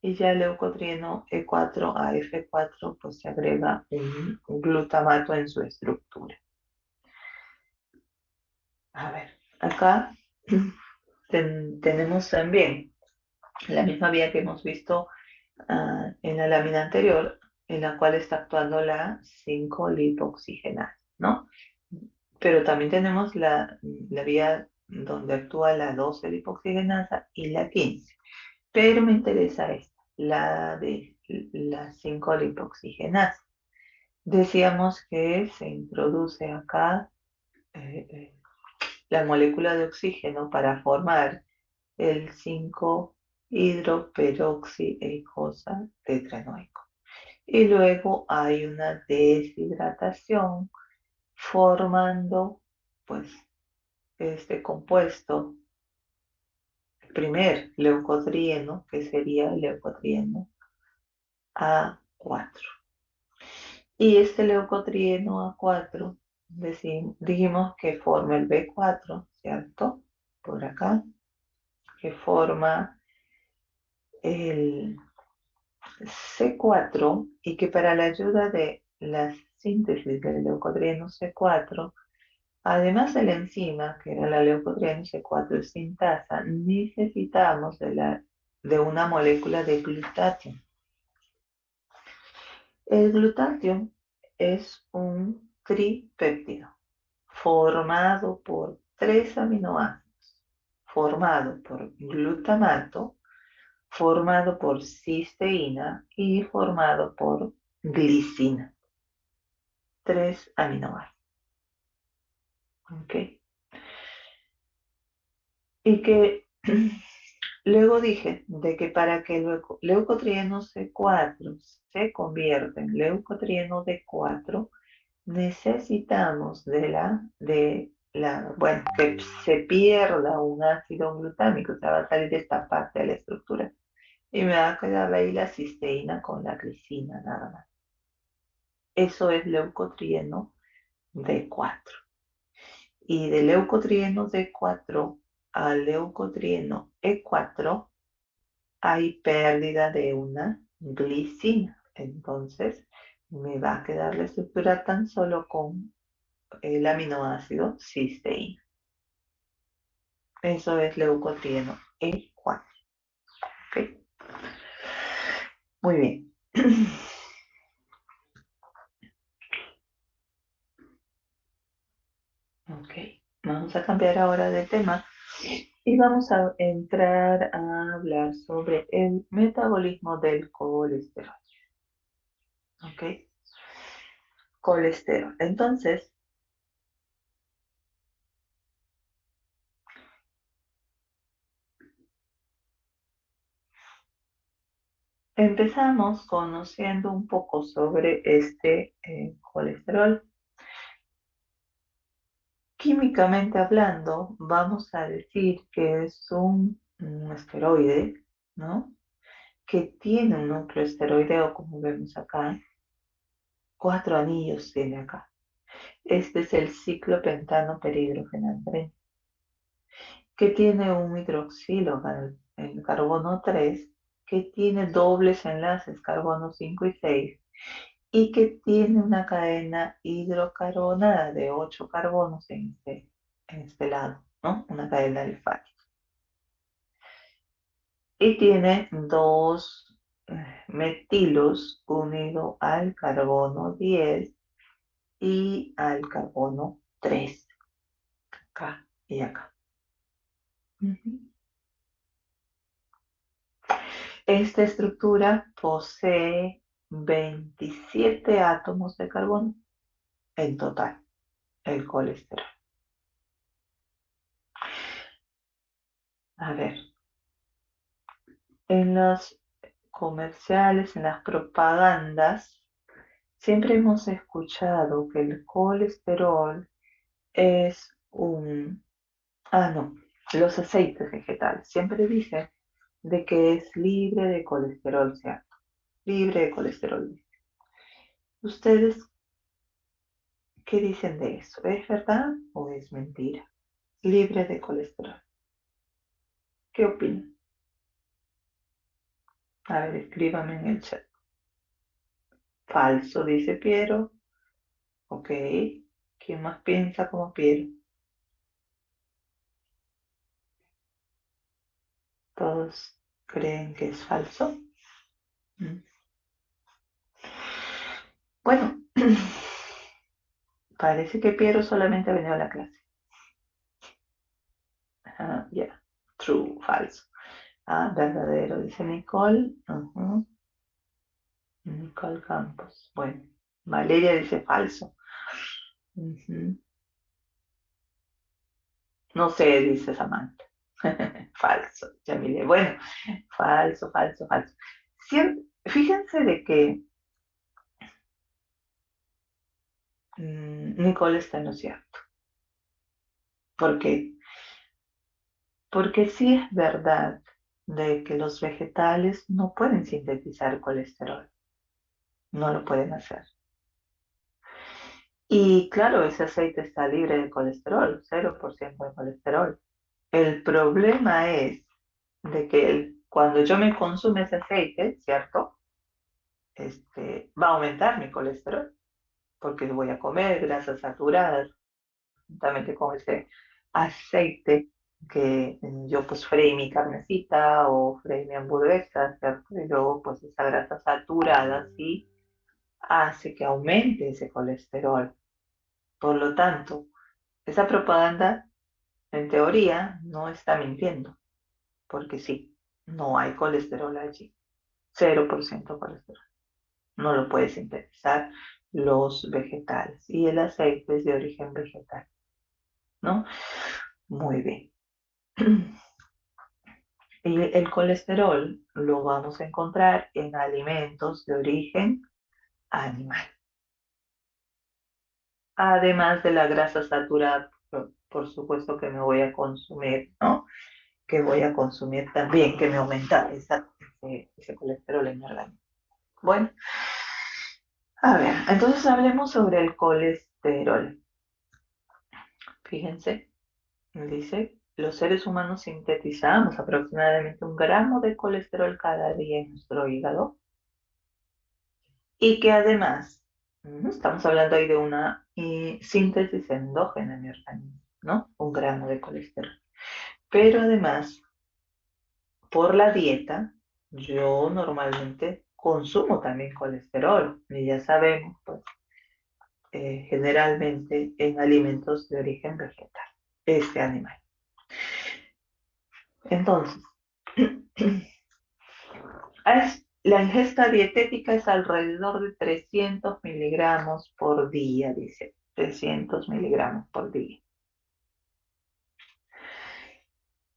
Speaker 1: Y ya el leucotrieno E4 a F4 pues se agrega un glutamato en su estructura. A ver, acá tenemos también la misma vía que hemos visto en la lámina anterior, en la cual está actuando la 5-lipoxigenasa, ¿no? Pero también tenemos la vía donde actúa la 12-lipoxigenasa y la 15. Pero me interesa esta, la de la 5-lipoxigenasa. Decíamos que se introduce acá eh, la molécula de oxígeno para formar el 5-hidroperoxiejosa tetranoico. Y luego hay una deshidratación formando pues este compuesto, el primer leucotrieno, que sería el leucotrieno A4. Y este leucotrieno A4 dijimos que forma el B4, ¿cierto? Por acá, que forma el C4 y que para la ayuda de la síntesis del leucotrieno C4, además de la enzima, que era la leucotrieno C4 sintasa, necesitamos de una molécula de glutatión. El glutatión es un tripéptido formado por 3 aminoácidos, formado por glutamato, formado por cisteína y formado por glicina. 3 aminoácidos. ¿Ok? Y que luego dije de que para que el leucotrieno C4 se convierta en leucotrieno D4, necesitamos bueno, que se pierda un ácido glutámico, o sea, va a salir de esta parte de la estructura. Y me va a quedar ahí la cisteína con la glicina nada más. Eso es leucotrieno D4. Y de leucotrieno D4 a leucotrieno E4 hay pérdida de una glicina. Entonces, me va a quedar la estructura tan solo con el aminoácido cisteína. Eso es leucotrieno E4. ¿Ok? Muy bien. Ok, vamos a cambiar ahora de tema y vamos a entrar a hablar sobre el metabolismo del colesterol. Ok, colesterol. Entonces, empezamos conociendo un poco sobre este colesterol. Químicamente hablando, vamos a decir que es un esteroide, ¿no? Que tiene un núcleo esteroideo, como vemos acá. 4 anillos tiene acá. Este es el ciclopentano perhidrogenal que tiene un hidroxilo, el carbono 3, que tiene dobles enlaces carbono 5 y 6 y que tiene una cadena hidrocarbonada de 8 carbonos en este lado, ¿no? Una cadena alifática. Y tiene dos metilos unido al carbono 10 y al carbono 3, acá y acá. Ujú. Esta estructura posee 27 átomos de carbono en total, el colesterol. A ver, en los comerciales, en las propagandas, siempre hemos escuchado que el colesterol es un... Ah, no, los aceites vegetales. Siempre dicen de que es libre de colesterol, ¿cierto? Libre de colesterol. ¿Ustedes qué dicen de eso? ¿Es verdad o es mentira? Libre de colesterol. ¿Qué opinan? A ver, escríbame en el chat. Falso, dice Piero. Ok. ¿Quién más piensa como Piero? Todos creen que es falso. Mm. Bueno, parece que Piero solamente ha venido a la clase. Ah, ya. True, falso. Ah, verdadero, dice Nicole. Ujú. Nicole Campos. Bueno, Valeria dice falso. Ujú. No sé, dice Samantha. Falso, Yamile. Bueno, falso, falso, falso. Fíjense de que Nicole está en lo cierto. ¿Por qué? Porque sí es verdad de que los vegetales no pueden sintetizar colesterol, no lo pueden hacer. Y claro, ese aceite está libre de colesterol, 0% de colesterol. El problema es de que cuando yo me consume ese aceite, ¿cierto? Va a aumentar mi colesterol, porque voy a comer grasas saturadas, juntamente con ese aceite que yo pues freí mi carnecita o freí mi hamburguesa, ¿cierto? Y luego pues esa grasa saturada sí hace que aumente ese colesterol. Por lo tanto, esa propaganda en teoría no está mintiendo, porque sí, no hay colesterol allí, 0% colesterol. No lo puede sintetizar los vegetales y el aceite es de origen vegetal, ¿no? Muy bien. Y el colesterol lo vamos a encontrar en alimentos de origen animal, además de la grasa saturada, por supuesto que me voy a consumir, ¿no? Que voy a consumir también, que me aumenta ese colesterol en mi organismo. Bueno, a ver, entonces hablemos sobre el colesterol. Fíjense, dice, los seres humanos sintetizamos aproximadamente 1 gramo de colesterol cada día en nuestro hígado y que además, estamos hablando ahí de una síntesis endógena en mi organismo, ¿no? 1 gramo de colesterol. Pero además, por la dieta, yo normalmente consumo también colesterol y ya sabemos, pues, generalmente en alimentos de origen vegetal, este animal. Entonces, la ingesta dietética es alrededor de 300 miligramos por día, dice. 300 miligramos por día.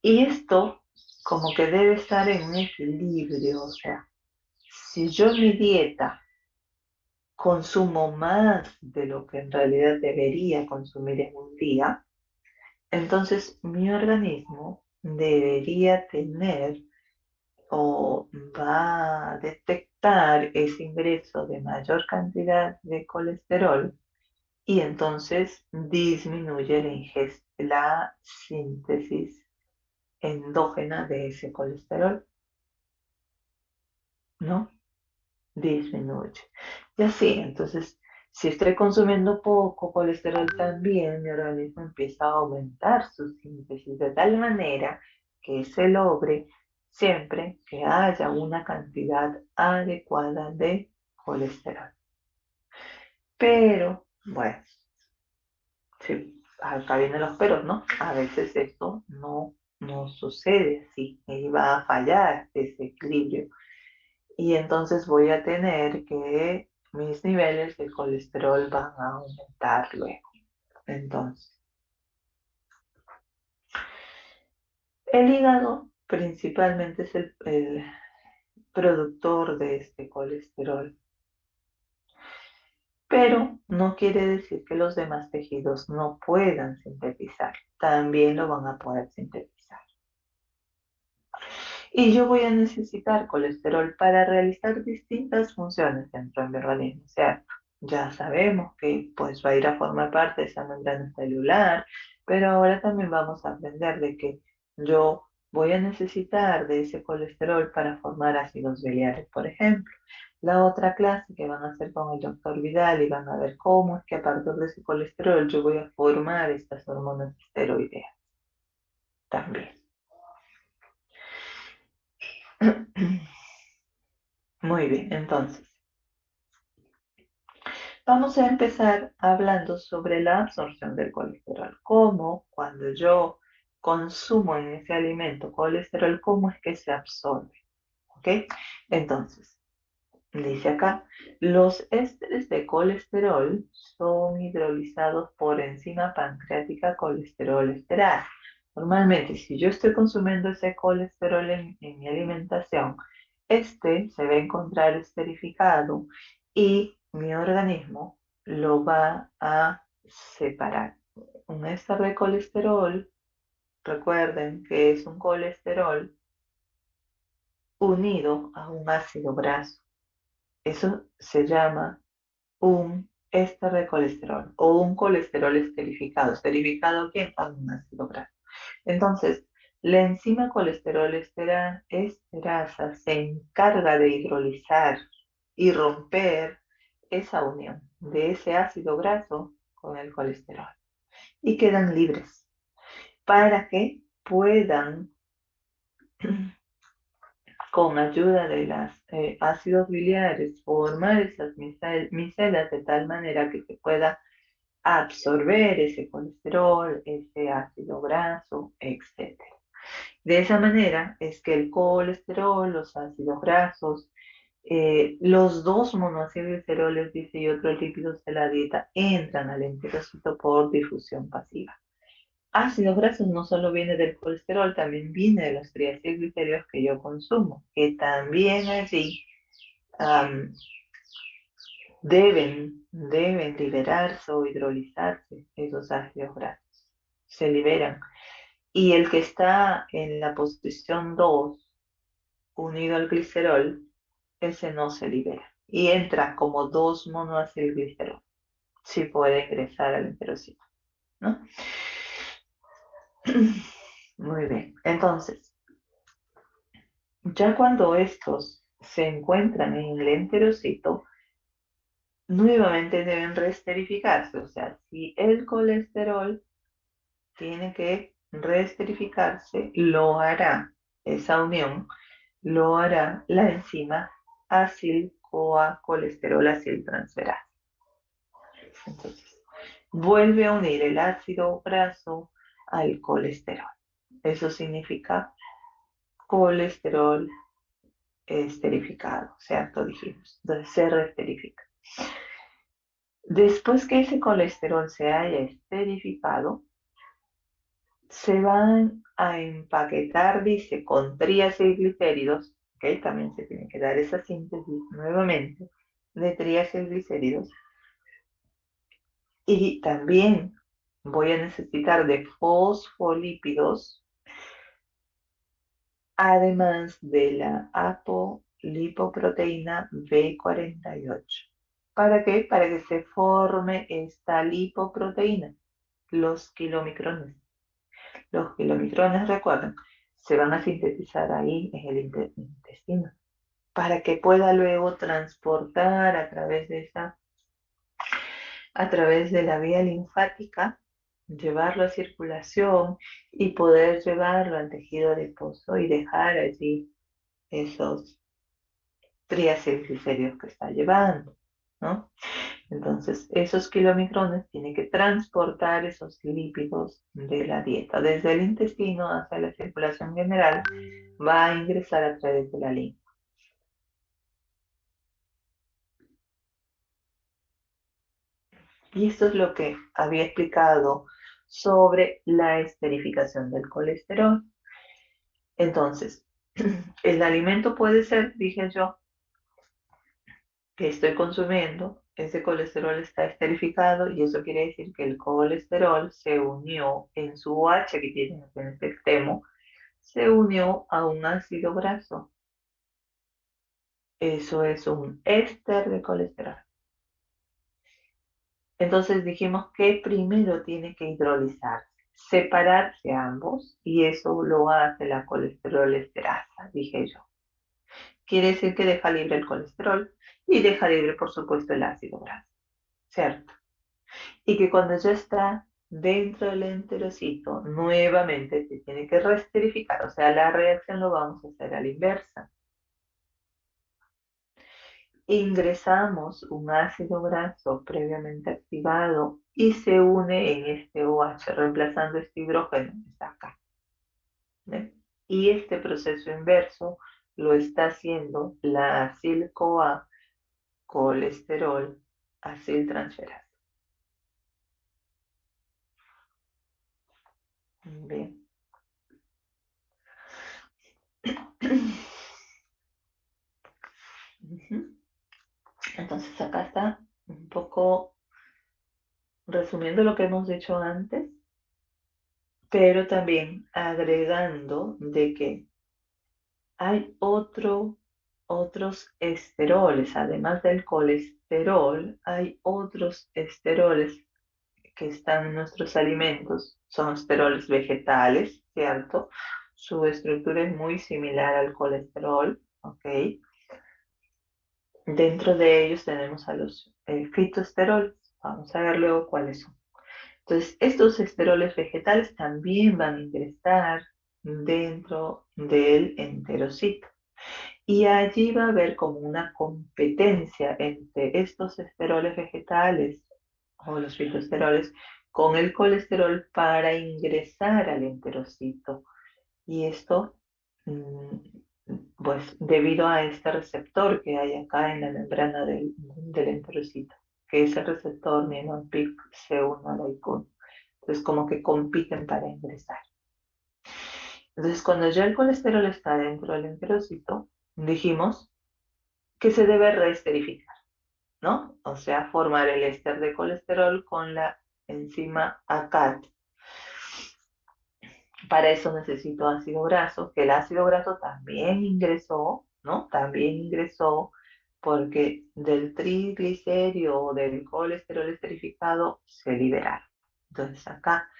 Speaker 1: Y esto como que debe estar en un equilibrio, o sea, si yo en mi dieta consumo más de lo que en realidad debería consumir en un día, entonces mi organismo debería tener o va a detectar ese ingreso de mayor cantidad de colesterol y entonces disminuye la síntesis endógena de ese colesterol. ¿no? Disminuye. Y así, entonces, si estoy consumiendo poco colesterol también, mi organismo empieza a aumentar su síntesis de tal manera que se logre siempre que haya una cantidad adecuada de colesterol. Pero, bueno, sí, acá vienen los peros, ¿no? A veces esto no sucede así, y va a fallar ese equilibrio. Y entonces voy a tener que mis niveles de colesterol van a aumentar luego. Entonces, el hígado principalmente es el productor de este colesterol, pero no quiere decir que los demás tejidos no puedan sintetizar, también lo van a poder sintetizar. Y yo voy a necesitar colesterol para realizar distintas funciones dentro de mi organismo, ¿cierto? Ya sabemos que pues va a ir a formar parte de esa membrana celular, pero ahora también vamos a aprender de que yo voy a necesitar de ese colesterol para formar ácidos biliares, por ejemplo. La otra clase que van a hacer con el doctor Vidal y van a ver cómo es que a partir de ese colesterol yo voy a formar estas hormonas esteroideas también. Muy bien, entonces. Vamos a empezar hablando sobre la absorción del colesterol. Cómo cuando yo consumo en ese alimento colesterol, cómo es que se absorbe. ¿Ok? Entonces, dice acá, los ésteres de colesterol son hidrolizados por enzima pancreática colesterol esterasa. Normalmente, si yo estoy consumiendo ese colesterol en mi alimentación, este se va a encontrar esterificado y mi organismo lo va a separar. Un éster de colesterol, recuerden que es un colesterol unido a un ácido graso. Eso se llama un éster de colesterol o un colesterol esterificado. ¿Esterificado quién? A un ácido graso. Entonces, la enzima colesterol esterasa se encarga de hidrolizar y romper esa unión de ese ácido graso con el colesterol y quedan libres para que puedan con ayuda de los ácidos biliares formar esas micelas de tal manera que se pueda absorber ese colesterol, ese ácido graso, etc. De esa manera es que el colesterol, los ácidos grasos, los dos monoacilgliceroles, dice, y otros lípidos de la dieta entran al enterocito por difusión pasiva. Ácidos grasos no solo viene del colesterol, también viene de los triacilglicéridos que yo consumo, que también allí am, deben liberarse o hidrolizarse esos ácidos grasos. Se liberan. Y el que está en la posición 2 unido al glicerol, ese no se libera. Y entra como 2-monoacilglicerol. Sí puede ingresar al enterocito, ¿no? Muy bien. Entonces, ya cuando estos se encuentran en el enterocito, nuevamente deben reesterificarse. O sea, si el colesterol tiene que reesterificarse, lo hará esa unión, lo hará la enzima acil-CoA-colesterol aciltransferasa. Entonces, vuelve a unir el ácido graso al colesterol. Eso significa colesterol esterificado, ¿cierto? Dijimos. Entonces se reesterifica. Después que ese colesterol se haya esterificado, se van a empaquetar, dice, con triacilglicéridos, ¿ok? También se tiene que dar esa síntesis nuevamente de triacilglicéridos. Y también voy a necesitar de fosfolípidos, además de la apolipoproteína B48. ¿Para qué? Para que se forme esta lipoproteína, los kilomicrones. Los kilomicrones, recuerden, se van a sintetizar ahí en el intestino. para que pueda luego transportar a través de la vía linfática, llevarlo a circulación y poder llevarlo al tejido adiposo y dejar allí esos triglicéridos que está llevando, ¿no? Entonces, esos kilomicrones tienen que transportar esos lípidos de la dieta desde el intestino hacia la circulación general, va a ingresar a través de la linfa. Y esto es lo que había explicado sobre la esterificación del colesterol. Entonces, el alimento puede ser, dije yo, que estoy consumiendo, ese colesterol está esterificado y eso quiere decir que el colesterol se unió en su OH que tiene en este extremo, se unió a un ácido graso. Eso es un éster de colesterol. Entonces dijimos que primero tiene que hidrolizarse, separarse ambos, y eso lo hace la colesterol esterasa, dije yo. Quiere decir que deja libre el colesterol y deja libre, por supuesto, el ácido graso, ¿cierto? Y que cuando ya está dentro del enterocito, nuevamente se tiene que reesterificar, o sea, la reacción lo vamos a hacer a la inversa. Ingresamos un ácido graso previamente activado y se une en este OH, reemplazando este hidrógeno que está acá. ¿Ve? Y este proceso inverso lo está haciendo la acil-CoA, colesterol, aciltransferasa. Bien. Entonces acá está un poco resumiendo lo que hemos dicho antes, pero también agregando de que hay otros esteroles, además del colesterol, hay otros esteroles que están en nuestros alimentos, son esteroles vegetales, ¿cierto? Su estructura es muy similar al colesterol, ¿ok? Dentro de ellos tenemos a los fitoesteroles, vamos a ver luego cuáles son. Entonces, estos esteroles vegetales también van a ingresar dentro del enterocito. Y allí va a haber como una competencia entre estos esteroles vegetales o los fitoesteroles con el colesterol para ingresar al enterocito. Y esto, pues debido a este receptor que hay acá en la membrana del enterocito, que es el receptor Niemann-Pick C1 a la ICUN. Entonces, como que compiten para ingresar. Entonces, cuando ya el colesterol está dentro del enterocito, dijimos que se debe reesterificar, ¿no? O sea, formar el éster de colesterol con la enzima ACAT. Para eso necesito ácido graso, que el ácido graso también ingresó, ¿no? También ingresó porque del triglicérido o del colesterol esterificado se liberaron. Entonces acá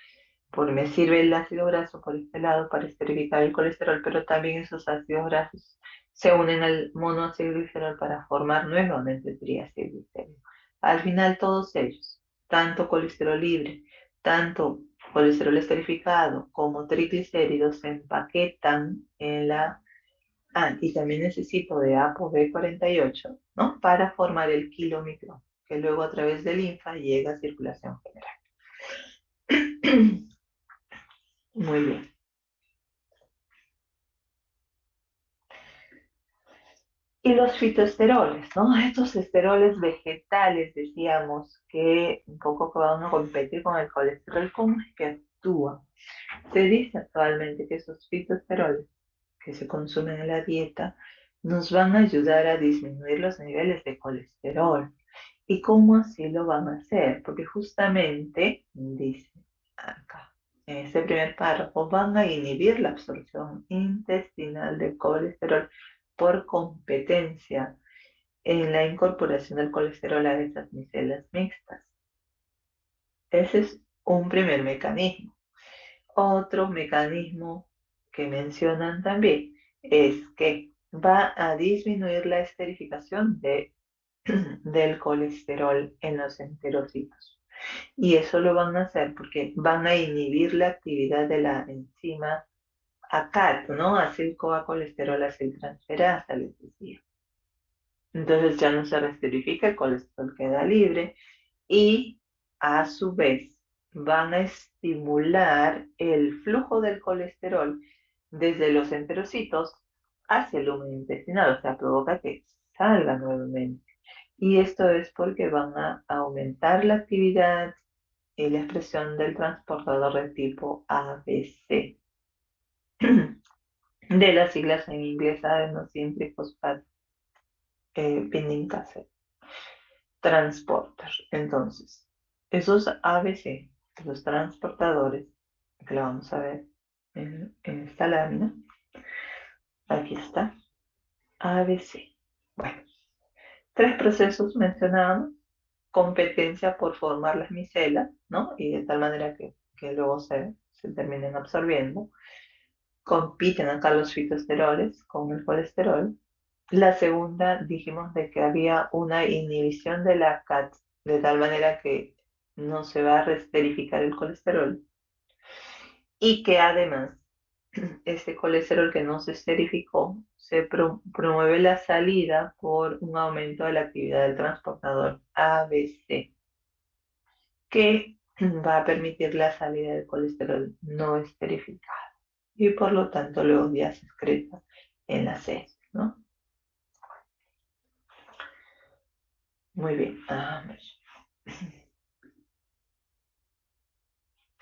Speaker 1: me sirve el ácido graso por este lado para esterificar el colesterol, pero también esos ácidos grasos se unen al monoacilglicerol para formar nuevamente triacilglicerol. Al final todos ellos, tanto colesterol libre, tanto colesterol esterificado como triglicéridos se empaquetan en la... Ah, y también necesito de ApoB48, ¿no? Para formar el kilomicrón, que luego a través de linfa llega a circulación general. Muy bien. Y los fitoesteroles, ¿no? Estos esteroles vegetales, decíamos, que un poco que van a competir con el colesterol, ¿cómo es que actúan? Se dice actualmente que esos fitoesteroles que se consumen en la dieta nos van a ayudar a disminuir los niveles de colesterol. ¿Y cómo así lo van a hacer? Porque justamente, dice acá, en este primer párrafo, van a inhibir la absorción intestinal de colesterol por competencia en la incorporación del colesterol a esas micelas mixtas. Ese es un primer mecanismo. Otro mecanismo que mencionan también es que va a disminuir la esterificación del colesterol en los enterocitos. Y eso lo van a hacer porque van a inhibir la actividad de la enzima ACAT, ¿no? Acetil-CoA-colesterol aciltransferasa, les decía. Entonces ya no se resterifica, el colesterol queda libre y a su vez van a estimular el flujo del colesterol desde los enterocitos hacia el lumen intestinal, o sea, provoca que salga nuevamente. Y esto es porque van a aumentar la actividad y la expresión del transportador de tipo ABC, de las siglas en inglés adenosín-trifosfato binding cassette transporter. Entonces, esos ABC, los transportadores, que lo vamos a ver en esta lámina, aquí está, ABC. Bueno, tres procesos mencionados: competencia por formar las micelas, ¿no? Y de tal manera que luego se terminen absorbiendo. Compiten acá los fitoesteroles con el colesterol. La segunda, dijimos de que había una inhibición de la CAT, de tal manera que no se va a resterificar el colesterol. Y que además, este colesterol que no se esterificó, se promueve la salida por un aumento de la actividad del transportador ABC, que va a permitir la salida del colesterol no esterificado y por lo tanto luego ya se excreta en las heces, ¿no? Muy bien.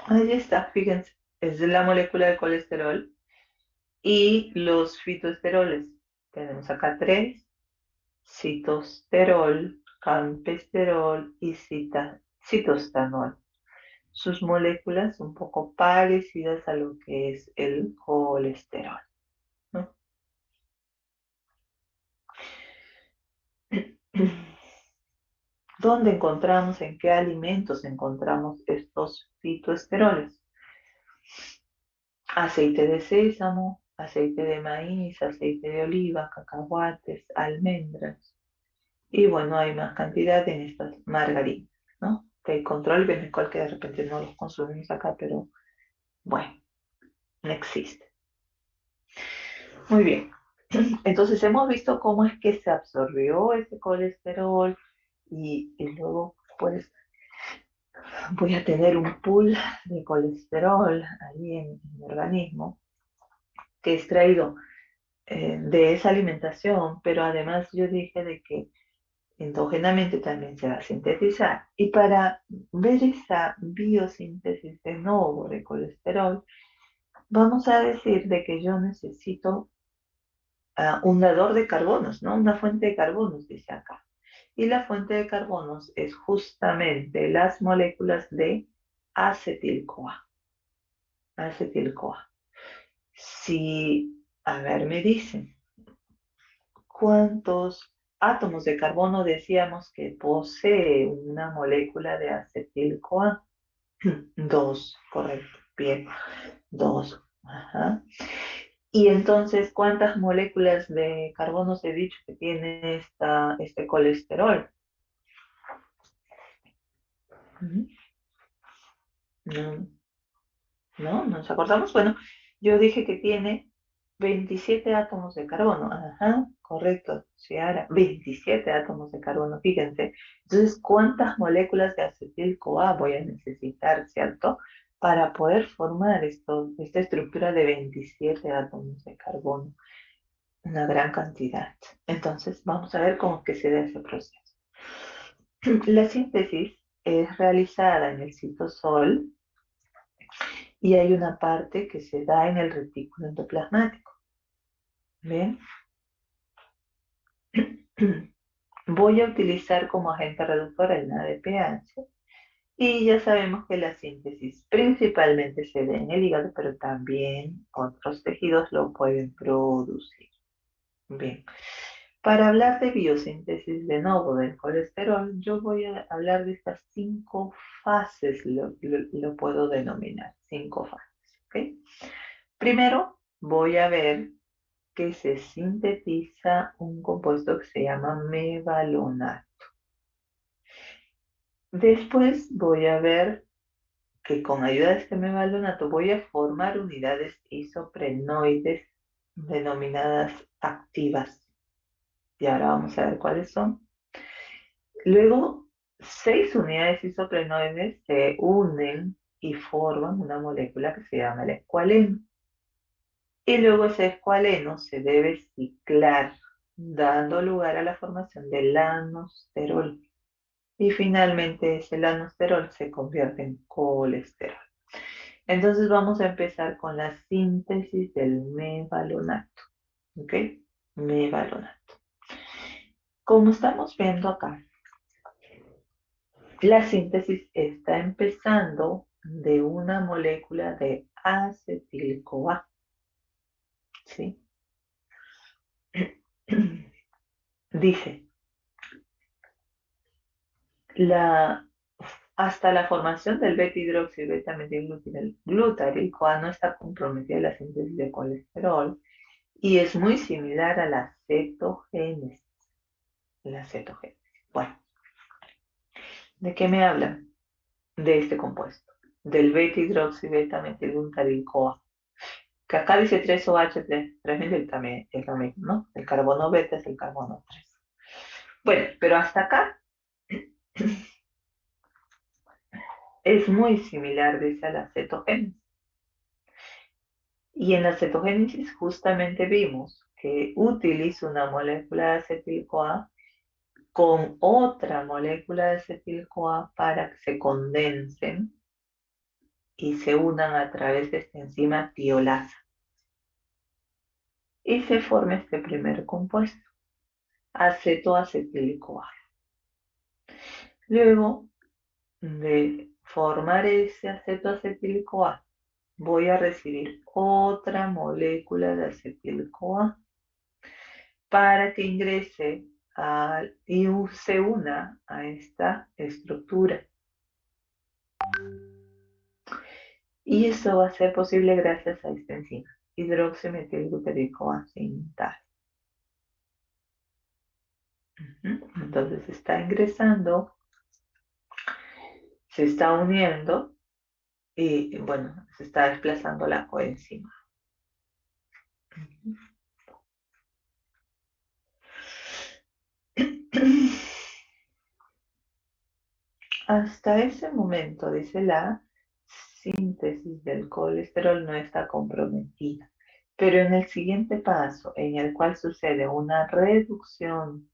Speaker 1: Ahí está, fíjense, es la molécula de colesterol y los fitoesteroles. Tenemos acá tres: citosterol, campesterol y citostanol. Sus moléculas un poco parecidas a lo que es el colesterol, ¿no? ¿Dónde encontramos, en qué alimentos encontramos estos fitoesteroles? Aceite de sésamo, aceite de maíz, aceite de oliva, cacahuates, almendras. Y bueno, hay más cantidad en estas margarinas, ¿no? Que control beneficial que de repente no los consumimos acá, pero bueno, no existe. Muy bien. Entonces hemos visto cómo es que se absorbió ese colesterol y luego pues voy a tener un pool de colesterol ahí en mi organismo que es extraído de esa alimentación, pero además yo dije de que endógenamente también se va a sintetizar. Y para ver esa biosíntesis de nuevo de colesterol, vamos a decir de que yo necesito un dador de carbonos, ¿no? Una fuente de carbonos, dice acá. Y la fuente de carbonos es justamente las moléculas de acetil-CoA. Acetil-CoA. Si, a ver, me dicen, ¿cuántos átomos de carbono decíamos que posee una molécula de acetil-CoA? Dos, correcto, bien, dos. Ajá. Y entonces, ¿cuántas moléculas de carbonos he dicho que tiene este colesterol? Ujú. No, no, nos acordamos. Bueno, yo dije que tiene 27 átomos de carbono. Ajá, correcto, Ciara, 27 átomos de carbono, fíjense. Entonces, ¿cuántas moléculas de acetil-CoA voy a necesitar, cierto? Para poder formar esta estructura de 27 átomos de carbono. Una gran cantidad. Entonces, vamos a ver cómo es que se da ese proceso. La síntesis es realizada en el citosol y hay una parte que se da en el retículo endoplasmático. ¿Bien? Voy a utilizar como agente reductor el NADPH y ya sabemos que la síntesis principalmente se da en el hígado, pero también otros tejidos lo pueden producir. Bien, para hablar de biosíntesis de nuevo del colesterol, yo voy a hablar de estas 5 fases, lo puedo denominar, 5 fases. ¿Ok? Primero voy a ver que se sintetiza un compuesto que se llama mevalonato. Después voy a ver que con ayuda de este mevalonato voy a formar unidades isoprenoides denominadas activas. Y ahora vamos a ver cuáles son. Luego, 6 unidades isoprenoides se unen y forman una molécula que se llama el escualeno. Y luego ese escualeno se debe ciclar, dando lugar a la formación del lanosterol. Y finalmente ese lanosterol se convierte en colesterol. Entonces vamos a empezar con la síntesis del mevalonato. ¿Ok? Mevalonato. Como estamos viendo acá, la síntesis está empezando de una molécula de acetil-CoA. ¿Sí? Dice, hasta la formación del beta-hidroxi-beta-metilglutaril-CoA no está comprometida la síntesis de colesterol y es muy similar a la cetogénesis. La cetogénesis. Bueno, ¿de qué me hablan? De este compuesto, del beta-hidroxi-beta-metilglutaril-CoA. Que acá dice 3OH, 3 también es lo mismo, ¿no? El carbono beta es el carbono 3. Bueno, pero hasta acá es muy similar, dice, a la cetogénesis. Y en la cetogénesis justamente vimos que utiliza una molécula de acetil-CoA con otra molécula de acetil-CoA para que se condensen y se unan a través de esta enzima tiolasa. Y se forma este primer compuesto, acetoacetil-CoA. Luego de formar ese acetoacetil-CoA, voy a recibir otra molécula de acetil-CoA para que ingrese y se una a esta estructura. Y eso va a ser posible gracias a esta enzima, hidroximetilglutaril-CoA sintasa. Entonces está ingresando, se está uniendo y bueno, se está desplazando la coenzima. Hasta ese momento, dice, la síntesis del colesterol no está comprometida, pero en el siguiente paso, en el cual sucede una reducción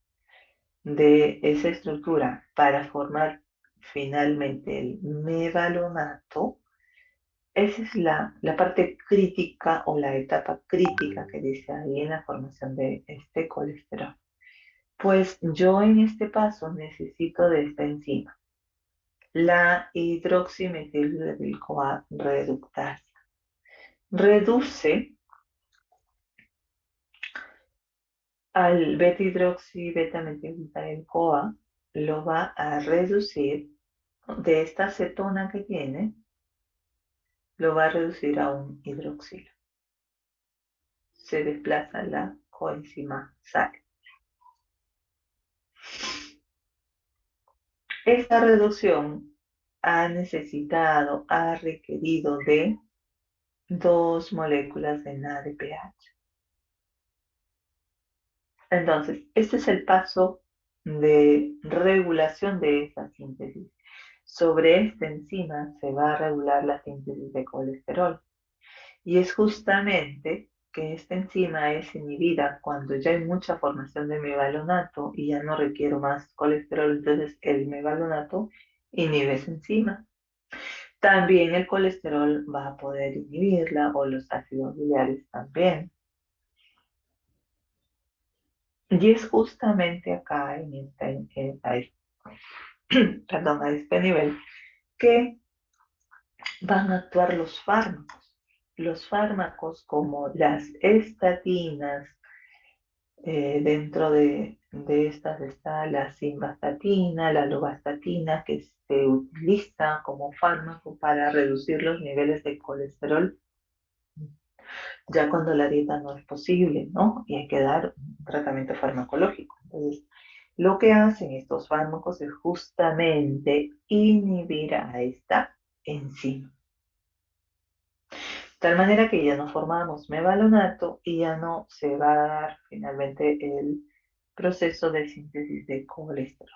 Speaker 1: de esa estructura para formar finalmente el mevalonato, esa es la parte crítica o la etapa crítica que dice ahí en la formación de este colesterol. Pues yo en este paso necesito de esta enzima, la hidroximetilglutaril-CoA reductasa. Reduce al beta-hidroxi-beta-metilglutaril-CoA, lo va a reducir de esta acetona que tiene, lo va a reducir a un hidroxilo. Se desplaza la coenzima sal. Esta reducción ha requerido de 2 moléculas de NADPH. Entonces, este es el paso de regulación de esta síntesis. Sobre esta enzima se va a regular la síntesis de colesterol. Y es justamente que esta enzima es inhibida cuando ya hay mucha formación de mevalonato y ya no requiero más colesterol, entonces el mevalonato inhibe esa enzima. También el colesterol va a poder inhibirla o los ácidos biliares también. Y es justamente acá perdón, a este nivel que van a actuar los fármacos. Los fármacos como las estatinas, dentro de estas está la simvastatina, la lovastatina, que se utiliza como fármaco para reducir los niveles de colesterol ya cuando la dieta no es posible, ¿no? Y hay que dar un tratamiento farmacológico. Entonces, lo que hacen estos fármacos es justamente inhibir a esta enzima. De tal manera que ya no formamos mevalonato y ya no se va a dar finalmente el proceso de síntesis de colesterol.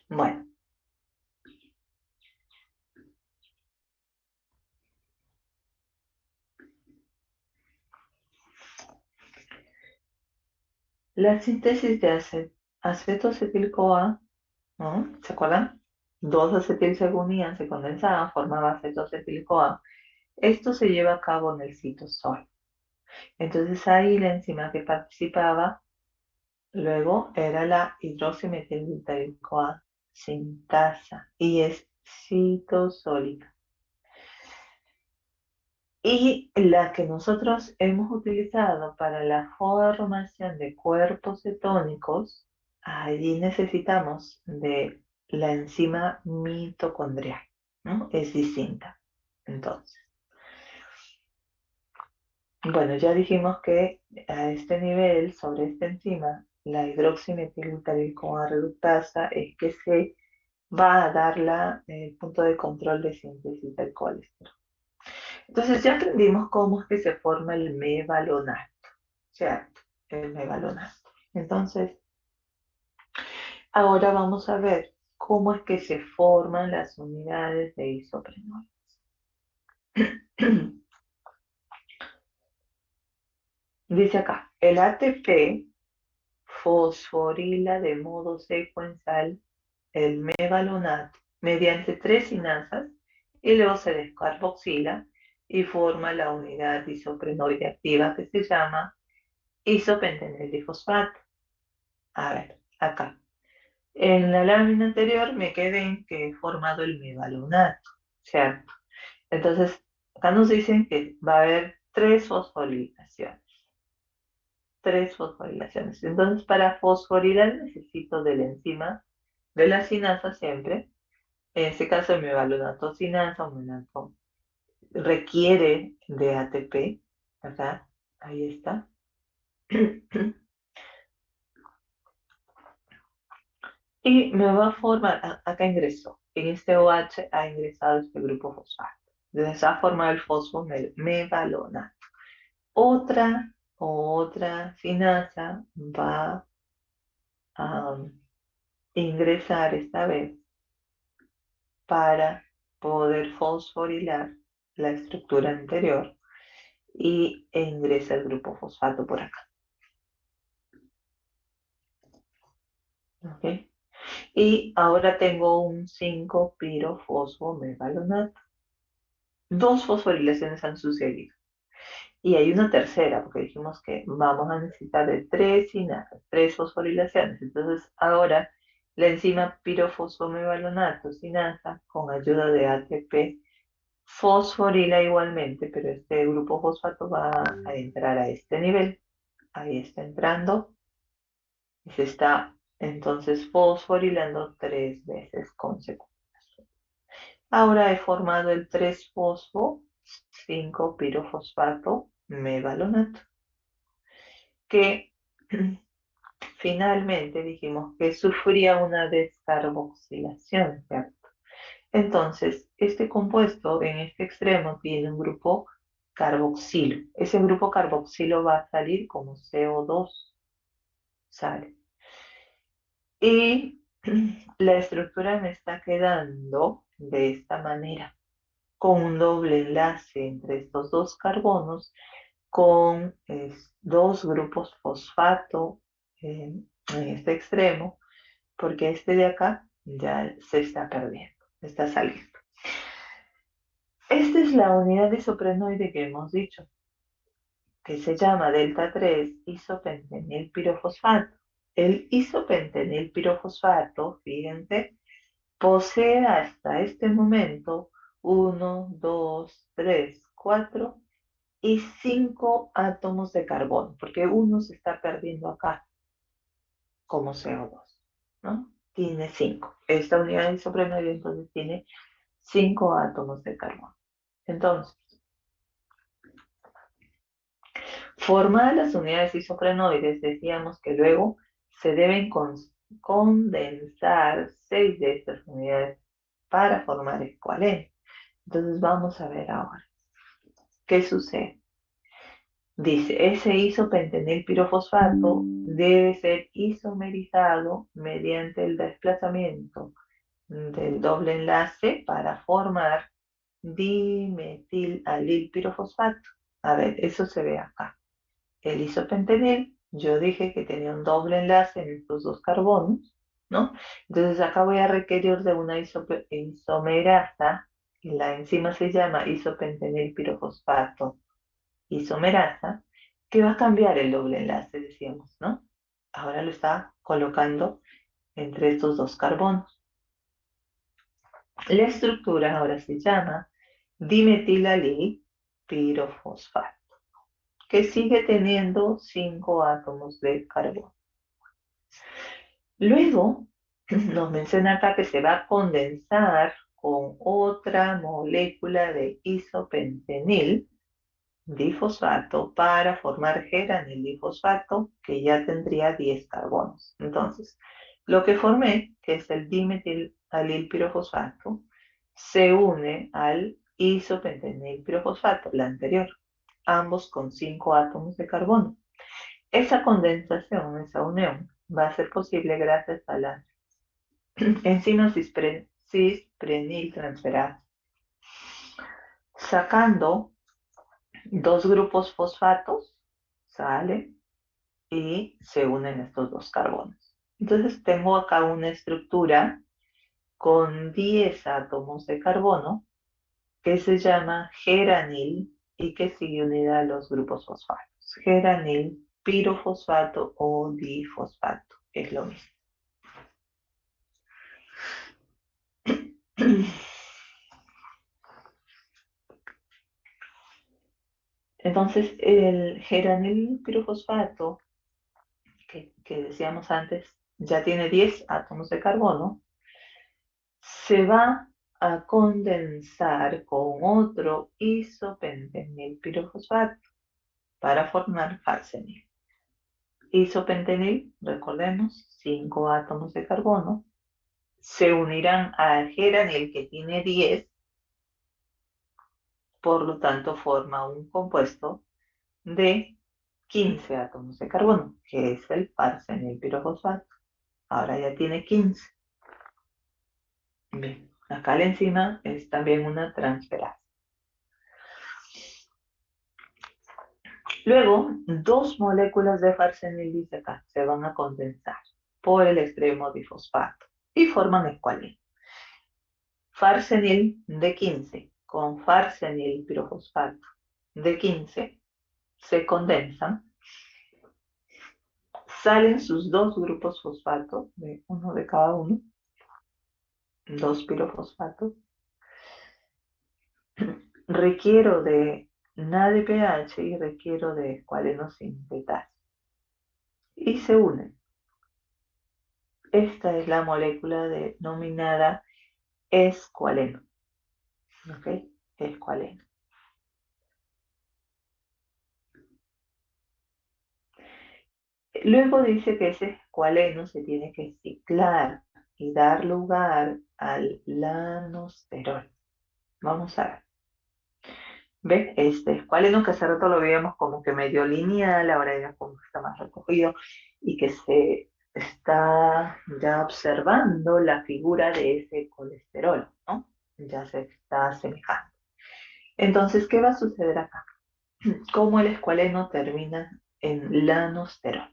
Speaker 1: Bueno, la síntesis de acetoacetil-CoA, ¿no? ¿Se acuerdan? Dos acetil se unían, se condensaban, formaba acetoacetil-CoA. Esto se lleva a cabo en el citosol. Entonces ahí la enzima que participaba luego era la hidroximetilglutaricoa sintasa y es citosólica. Y la que nosotros hemos utilizado para la formación de cuerpos cetónicos, allí necesitamos de la enzima mitocondrial, ¿no? Es distinta. Entonces, bueno, ya dijimos que a este nivel, sobre esta enzima, la hidroximetilglutaricoa reductasa es que se va a dar el punto de control de síntesis del colesterol. Entonces ya aprendimos cómo es que se forma el mevalonato, ¿cierto? El mevalonato. Entonces, ahora vamos a ver cómo es que se forman las unidades de isoprenoides. Dice acá, el ATP fosforila de modo secuencial el mevalonato mediante tres sinasas y luego se descarboxila y forma la unidad isoprenoide activa que se llama isopentanil difosfato. A ver, acá. En la lámina anterior me quedé en que he formado el mevalonato, ¿cierto? Entonces, acá nos dicen que va a haber tres fosforilaciones. Tres fosforilaciones. Entonces, para fosforilar necesito de la enzima de la sinasa siempre. En este caso, el mevalonato sinasa o mevalonato requiere de ATP, ¿verdad? Ahí está. Y me va a formar, acá ingresó, en este OH ha ingresado este grupo fosfato. Entonces ha formado el fosfomevalonato. Otra sinasa va a ingresar esta vez para poder fosforilar la estructura anterior e ingresa el grupo fosfato por acá. ¿Ok? Y ahora tengo un 5-pirofosfomevalonato. Dos fosforilaciones han sucedido. Y hay una tercera, porque dijimos que vamos a necesitar de tres sinasas, tres fosforilaciones. Entonces, ahora la enzima pirofosfomevalonato sinasa, con ayuda de ATP, fosforila igualmente, pero este grupo fosfato va a entrar a este nivel. Ahí está entrando y se está entonces fosforilando tres veces consecutivas. Ahora he formado el 3-fosfo 5-pirofosfato mevalonato, que finalmente dijimos que sufría una descarboxilación, ¿cierto? Entonces, este compuesto en este extremo tiene un grupo carboxilo. Ese grupo carboxilo va a salir como CO2, sale. Y la estructura me está quedando de esta manera, con un doble enlace entre estos dos carbonos, con dos grupos fosfato en este extremo, porque este de acá ya se está perdiendo, está saliendo. Esta es la unidad isoprenoide que hemos dicho, que se llama delta 3 isopentenil pirofosfato. El isopentenil pirofosfato, fíjense, posee hasta este momento 1, 2, 3, 4 y 5 átomos de carbono, porque uno se está perdiendo acá como CO2, ¿no? tiene 5. Esta unidad isoprenoide entonces tiene 5 átomos de carbono. Entonces, formadas las unidades isoprenoides, decíamos que luego se deben condensar 6 de estas unidades para formar escualeno. Entonces vamos a ver ahora qué sucede. Dice, ese isopentenil pirofosfato debe ser isomerizado mediante el desplazamiento del doble enlace para formar dimetilalil pirofosfato. A ver, eso se ve acá. El isopentenil, yo dije que tenía un doble enlace en estos dos carbonos, ¿no? Entonces acá voy a requerir de una isomerasa, y la enzima se llama isopentenil pirofosfato isomerasa, que va a cambiar el doble enlace, decíamos, ¿no? Ahora lo está colocando entre estos dos carbonos. La estructura ahora se llama dimetilalil pirofosfato, que sigue teniendo 5 átomos de carbono. Luego nos menciona acá que se va a condensar con otra molécula de isopentenil difosfato para formar geranil difosfato, que ya tendría 10 carbonos. Entonces, lo que formé, que es el dimetilalil pirofosfato, se une al isopentenil pirofosfato, la anterior, ambos con 5 átomos de carbono. Esa condensación, esa unión, va a ser posible gracias a la enzima cispreniltransferasa, sacando dos grupos fosfatos, sale, y se unen estos dos carbonos. Entonces tengo acá una estructura con 10 átomos de carbono que se llama geranil y que sigue unida a los grupos fosfatos. Geranil, pirofosfato o difosfato, es lo mismo. Entonces, el geranil pirofosfato, que decíamos antes, ya tiene 10 átomos de carbono, se va a condensar con otro isopentenil pirofosfato para formar farsenil. Isopentenil, recordemos, 5 átomos de carbono, se unirán al geranil que tiene 10, por lo tanto forma un compuesto de 15 átomos de carbono, que es el farsenil pirofosfato. Ahora ya tiene 15. Bien, acá la enzima es también una transferasa. Luego, dos moléculas de farsenil acá se van a condensar por el extremo difosfato y forman escualeno. Farsenil de 15 con farsenil pirofosfato de 15 se condensan, salen sus dos grupos fosfato, de uno de cada uno, dos pirofosfatos. Requiero de NADPH y requiero de escualeno sintetasa. Y se unen. Esta es la molécula denominada escualeno. ¿Ok? Escualeno. Luego dice que ese escualeno se tiene que ciclar y dar lugar al lanosterol. Vamos a ver. ¿Ves? Este escualeno que hace rato lo veíamos como que medio lineal, ahora ya como que está más recogido y que se está ya observando la figura de ese colesterol, ¿no? Ya se está asemejando. Entonces, ¿qué va a suceder acá? ¿Cómo el escualeno termina en lanosterol?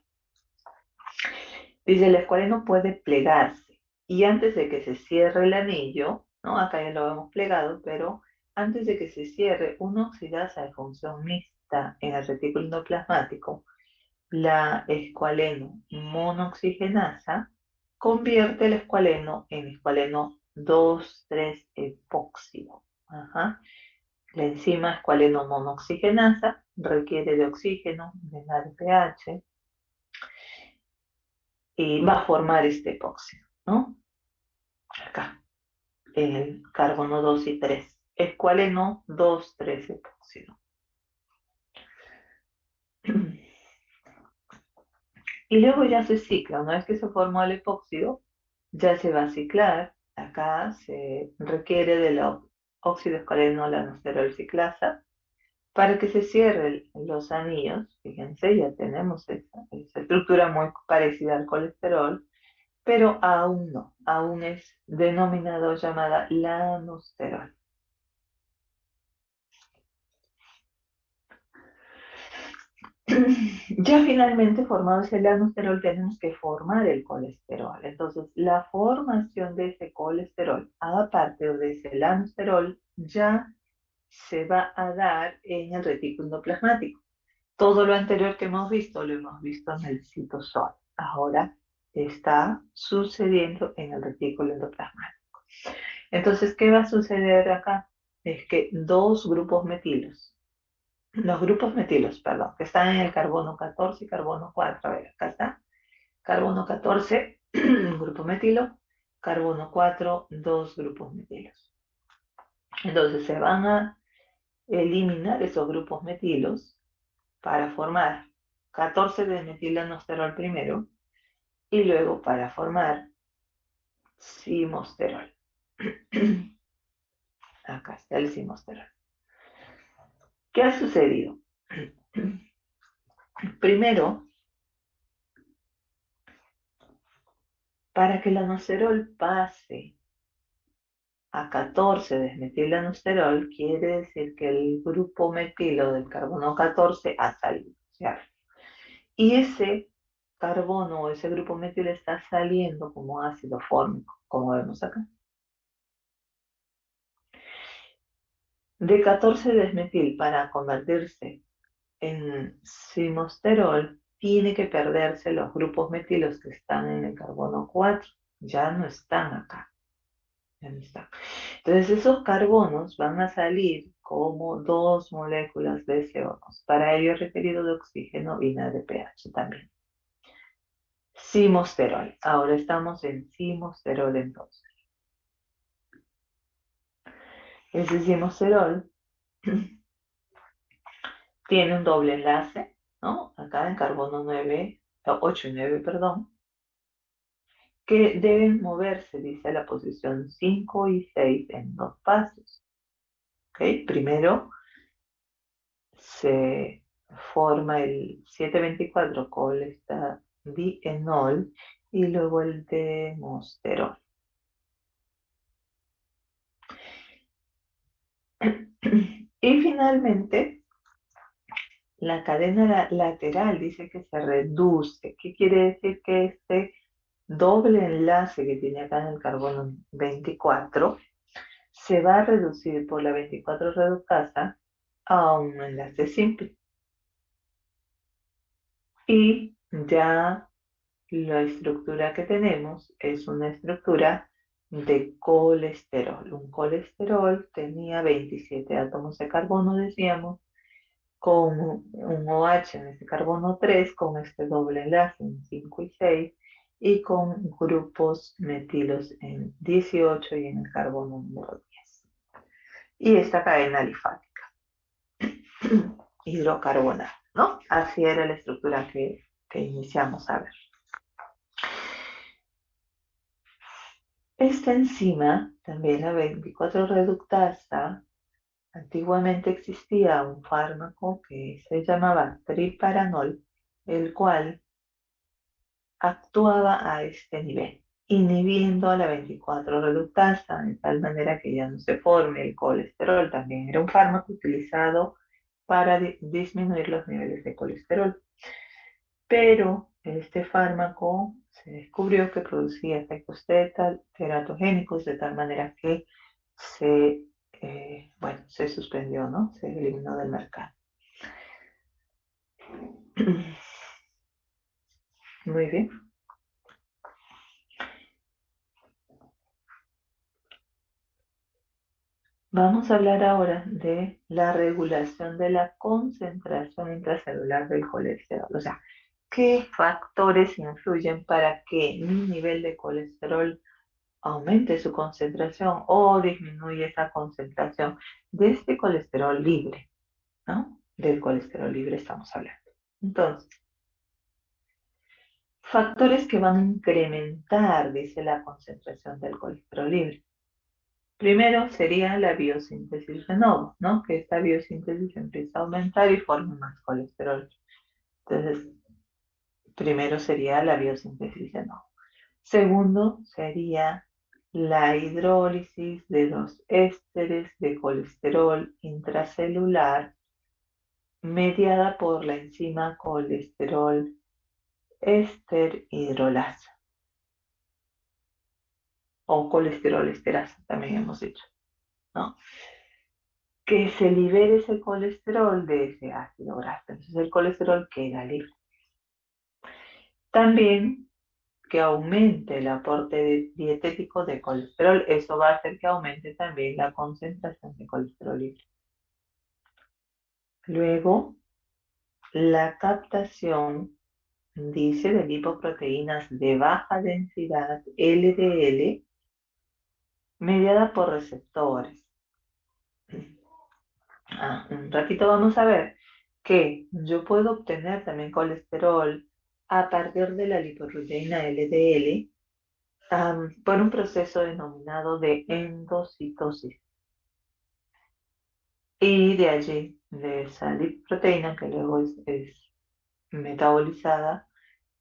Speaker 1: Dice, el escualeno puede plegarse y antes de que se cierre el anillo, ¿no? Acá ya lo hemos plegado, pero antes de que se cierre una oxidasa de función mixta en el retículo endoplasmático, la escualeno monooxigenasa convierte el escualeno en escualeno 2,3-epóxido. Ajá. La enzima escualeno monooxigenasa requiere de oxígeno, de NADPH, y va a formar este epóxido. ¿no? Acá, en el carbono 2 y 3. Escualeno 2,3 epóxido. Y luego ya se cicla. Una vez que se formó el epóxido, ya se va a ciclar. Acá se requiere del óxido escualeno lanosterol ciclasa para que se cierren los anillos. Fíjense, ya tenemos esa estructura muy parecida al colesterol, pero aún no, aún es denominado llamada lanosterol. Ya finalmente formado ese lanosterol tenemos que formar el colesterol. Entonces, la formación de ese colesterol, aparte de ese lanosterol, ya se va a dar en el retículo endoplasmático. Todo lo anterior que hemos visto lo hemos visto en el citosol. Ahora está sucediendo en el retículo endoplasmático. Entonces, ¿qué va a suceder acá? Es que dos grupos metilos, los grupos metilos, perdón, que están en el carbono 14 y carbono 4. A ver, acá está. Carbono 14, un grupo metilo. Carbono 4, dos grupos metilos. Entonces se van a eliminar esos grupos metilos para formar 14 de metilanosterol primero y luego para formar simosterol. Acá está el simosterol. ¿Qué ha sucedido? Primero, para que el anosterol pase a 14 desmetilanosterol, quiere decir que el grupo metilo del carbono 14 ha salido, ¿cierto? Y ese carbono o ese grupo metilo está saliendo como ácido fórmico, como vemos acá. De 14 desmetil para convertirse en simosterol, tiene que perderse los grupos metilos que están en el carbono 4. Ya no están acá. Ya no están. Entonces esos carbonos van a salir como dos moléculas de CO2. Para ello es requerido de oxígeno y nada de pH también. Simosterol. Ahora estamos en simosterol entonces. Ese simosterol tiene un doble enlace, ¿no? Acá en carbono 9, 8 y 9, perdón, que deben moverse, dice, a la posición 5 y 6 en dos pasos. ¿Ok? Primero se forma el 724 colestadienol y luego el demosterol. Y finalmente, la cadena lateral dice que se reduce. ¿Qué quiere decir? Que este doble enlace que tiene acá en el carbono 24 se va a reducir por la 24 reductasa a un enlace simple. Y ya la estructura que tenemos es una estructura de colesterol. Un colesterol tenía 27 átomos de carbono, decíamos, con un OH en este carbono 3, con este doble enlace en 5 y 6, y con grupos metilos en 18 y en el carbono número 10. Y esta cadena alifática, hidrocarbonato, ¿no? Así era la estructura que iniciamos a ver. Esta enzima, también la 24 reductasa, antiguamente existía un fármaco que se llamaba triparanol, el cual actuaba a este nivel, inhibiendo a la 24 reductasa, de tal manera que ya no se forme el colesterol. También era un fármaco utilizado para disminuir los niveles de colesterol. Pero este fármaco se descubrió que producía efectos teratogénicos de tal manera que se suspendió, ¿no? Se eliminó del mercado. Muy bien. Vamos a hablar ahora de la regulación de la concentración intracelular del colesterol. O sea, ¿Qué factores influyen para que mi nivel de colesterol aumente su concentración o disminuye esa concentración de este colesterol libre, ¿no? Del colesterol libre estamos hablando. Entonces, factores que van a incrementar, dice, la concentración del colesterol libre. Primero sería la biosíntesis de nuevo, ¿no? Que esta biosíntesis empieza a aumentar y forma más colesterol. Entonces, primero sería la biosíntesis de nuevo. Segundo sería la hidrólisis de los ésteres de colesterol intracelular mediada por la enzima colesterol éster hidrolasa o colesterol esterasa, también hemos dicho, ¿no? Que se libere ese colesterol de ese ácido graso. Entonces el colesterol queda libre. También que aumente el aporte dietético de colesterol. Eso va a hacer que aumente también la concentración de colesterol libre. Luego, la captación, dice, de lipoproteínas de baja densidad LDL mediada por receptores. Un ratito vamos a ver que yo puedo obtener también colesterol a partir de la lipoproteína LDL por un proceso denominado de endocitosis. Y de allí, de esa lipoproteína que luego es metabolizada,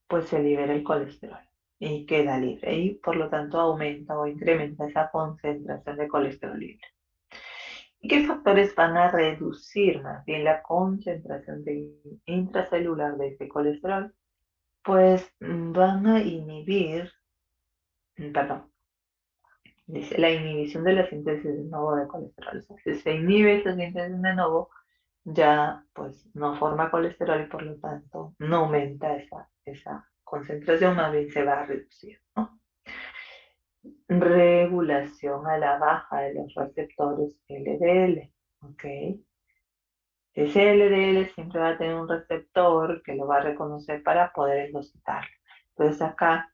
Speaker 1: pues se libera el colesterol y queda libre y por lo tanto aumenta o incrementa esa concentración de colesterol libre. ¿Y qué factores van a reducir más bien la concentración intracelular de ese colesterol? Pues van a inhibir, perdón, dice la inhibición de la síntesis de nuevo de colesterol. O sea, si se inhibe esa síntesis de nuevo, ya pues no forma colesterol y por lo tanto no aumenta esa concentración, más bien se va a reducir, ¿no? Regulación a la baja de los receptores LDL, ¿ok? Ese LDL siempre va a tener un receptor que lo va a reconocer para poder endocitarlo. Entonces acá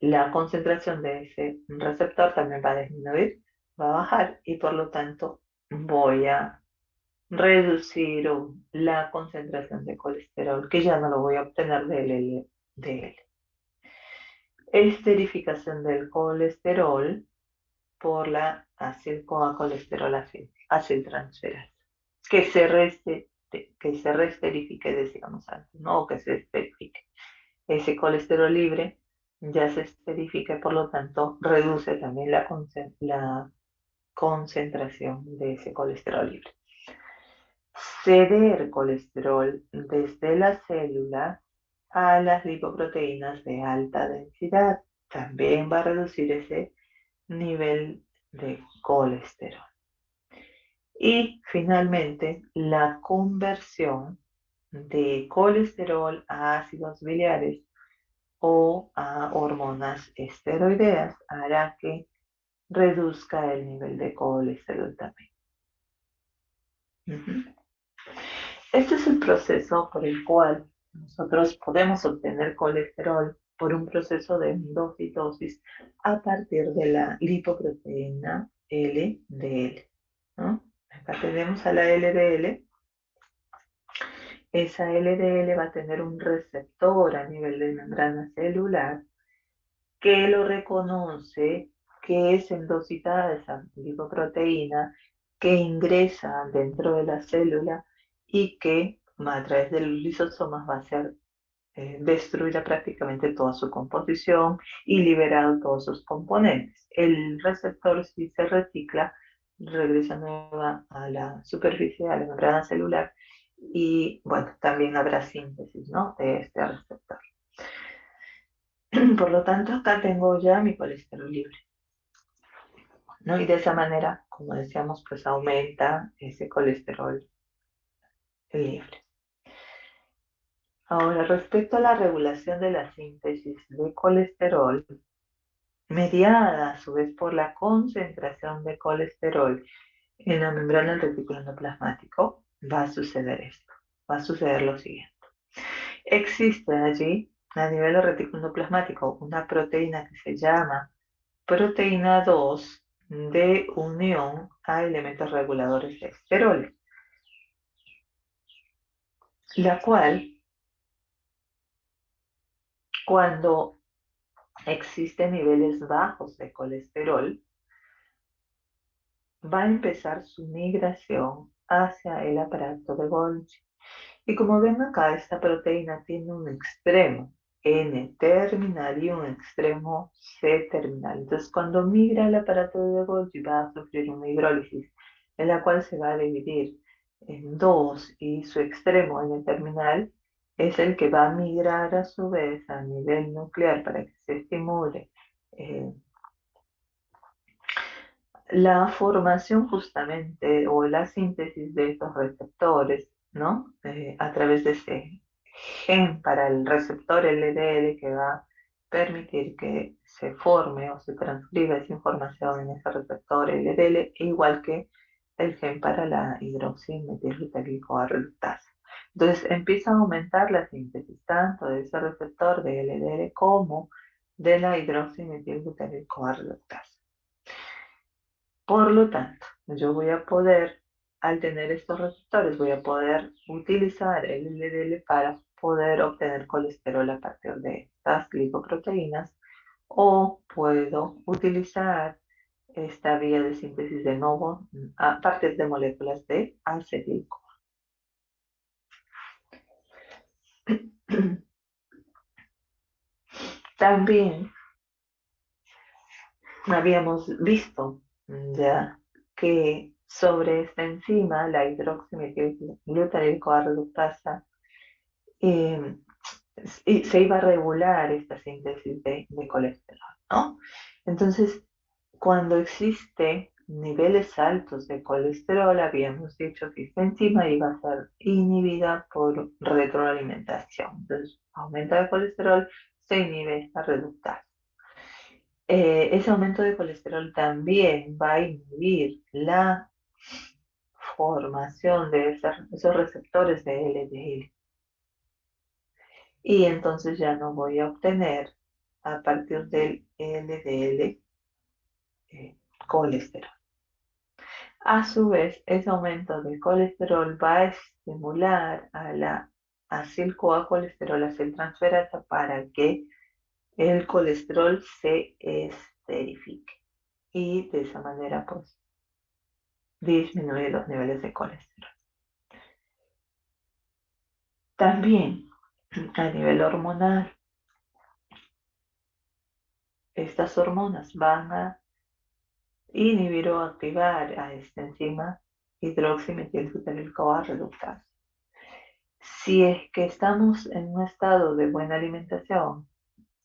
Speaker 1: la concentración de ese receptor también va a disminuir, va a bajar y por lo tanto voy a reducir la concentración de colesterol, que ya no lo voy a obtener del LDL. Esterificación del colesterol por la acetilcolesterol aciltransferasa, que se reesterifique, decíamos antes, ¿no? O que se esterifique. Ese colesterol libre ya se esterifica y por lo tanto reduce también la concentración de ese colesterol libre. Ceder colesterol desde la célula a las lipoproteínas de alta densidad también va a reducir ese nivel de colesterol. Y finalmente, la conversión de colesterol a ácidos biliares o a hormonas esteroideas hará que reduzca el nivel de colesterol también. Este es el proceso por el cual nosotros podemos obtener colesterol por un proceso de endocitosis a partir de la lipoproteína LDL, ¿no? Acá tenemos a la LDL. Esa LDL va a tener un receptor a nivel de membrana celular que lo reconoce, que es endocitada esa lipoproteína, que ingresa dentro de la célula y que a través de los lisosomas va a ser destruida prácticamente toda su composición y liberado todos sus componentes. El receptor, si se recicla, regresa nueva a la superficie, a la membrana celular y bueno, también habrá síntesis, ¿no?, de este receptor. Por lo tanto, acá tengo ya mi colesterol libre, ¿no? Y de esa manera, como decíamos, pues aumenta ese colesterol libre. Ahora, respecto a la regulación de la síntesis de colesterol, mediada a su vez por la concentración de colesterol en la membrana del retículo endoplasmático, va a suceder esto, va a suceder lo siguiente. Existe allí, a nivel reticuloplasmático, una proteína que se llama proteína 2 de unión a elementos reguladores de esteroles, la cual, cuando existen niveles bajos de colesterol, va a empezar su migración hacia el aparato de Golgi. Y como ven acá, esta proteína tiene un extremo N terminal y un extremo C terminal. Entonces, cuando migra al aparato de Golgi va a sufrir una hidrólisis en la cual se va a dividir en dos y su extremo N terminal es el que va a migrar a su vez a nivel nuclear para que se estimule eh, la formación justamente o la síntesis de estos receptores, ¿no? A través de ese gen para el receptor LDL que va a permitir que se forme o se transcriba esa información en ese receptor LDL, igual que el gen para la hidroximetilglutarico reductasa. Entonces empieza a aumentar la síntesis tanto de ese receptor de LDL como de la hidroximetilglutarico reductasa. Por lo tanto, yo voy a poder, al tener estos receptores, voy a poder utilizar el LDL para poder obtener colesterol a partir de estas glicoproteínas o puedo utilizar esta vía de síntesis de nuevo a partir de moléculas de acetilco. También habíamos visto ya que sobre esta enzima, la hidroximetilglutarico reductasa, eh, y se iba a regular esta síntesis de colesterol, ¿no? Entonces, cuando existe niveles altos de colesterol, habíamos dicho que esta enzima iba a ser inhibida por retroalimentación. Entonces, aumenta el colesterol, se inhibe esta reductasa. Ese aumento de colesterol también va a inhibir la formación de esos receptores de LDL. Y entonces ya no voy a obtener a partir del LDL colesterol. A su vez, ese aumento de colesterol va a estimular a la acetilcolesterol acetiltransferasa para que el colesterol se esterifique y de esa manera pues disminuye los niveles de colesterol. También a nivel hormonal, estas hormonas van a inhibir o activar a esta enzima hidroximetilglutarico reductasa. Si es que estamos en un estado de buena alimentación,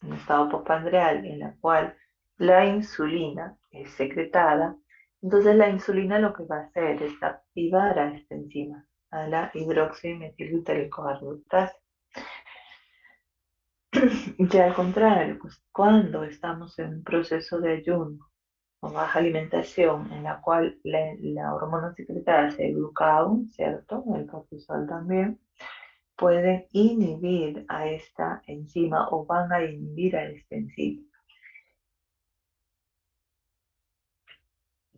Speaker 1: un estado postprandial en la cual la insulina es secretada, entonces la insulina lo que va a hacer es activar a esta enzima, a la hidroximetilglutarico reductasa. Y al contrario, pues cuando estamos en un proceso de ayuno o baja alimentación en la cual la hormona secretada es el glucagón, ¿cierto? El cortisol también, pueden inhibir a esta enzima o van a inhibir a esta enzima.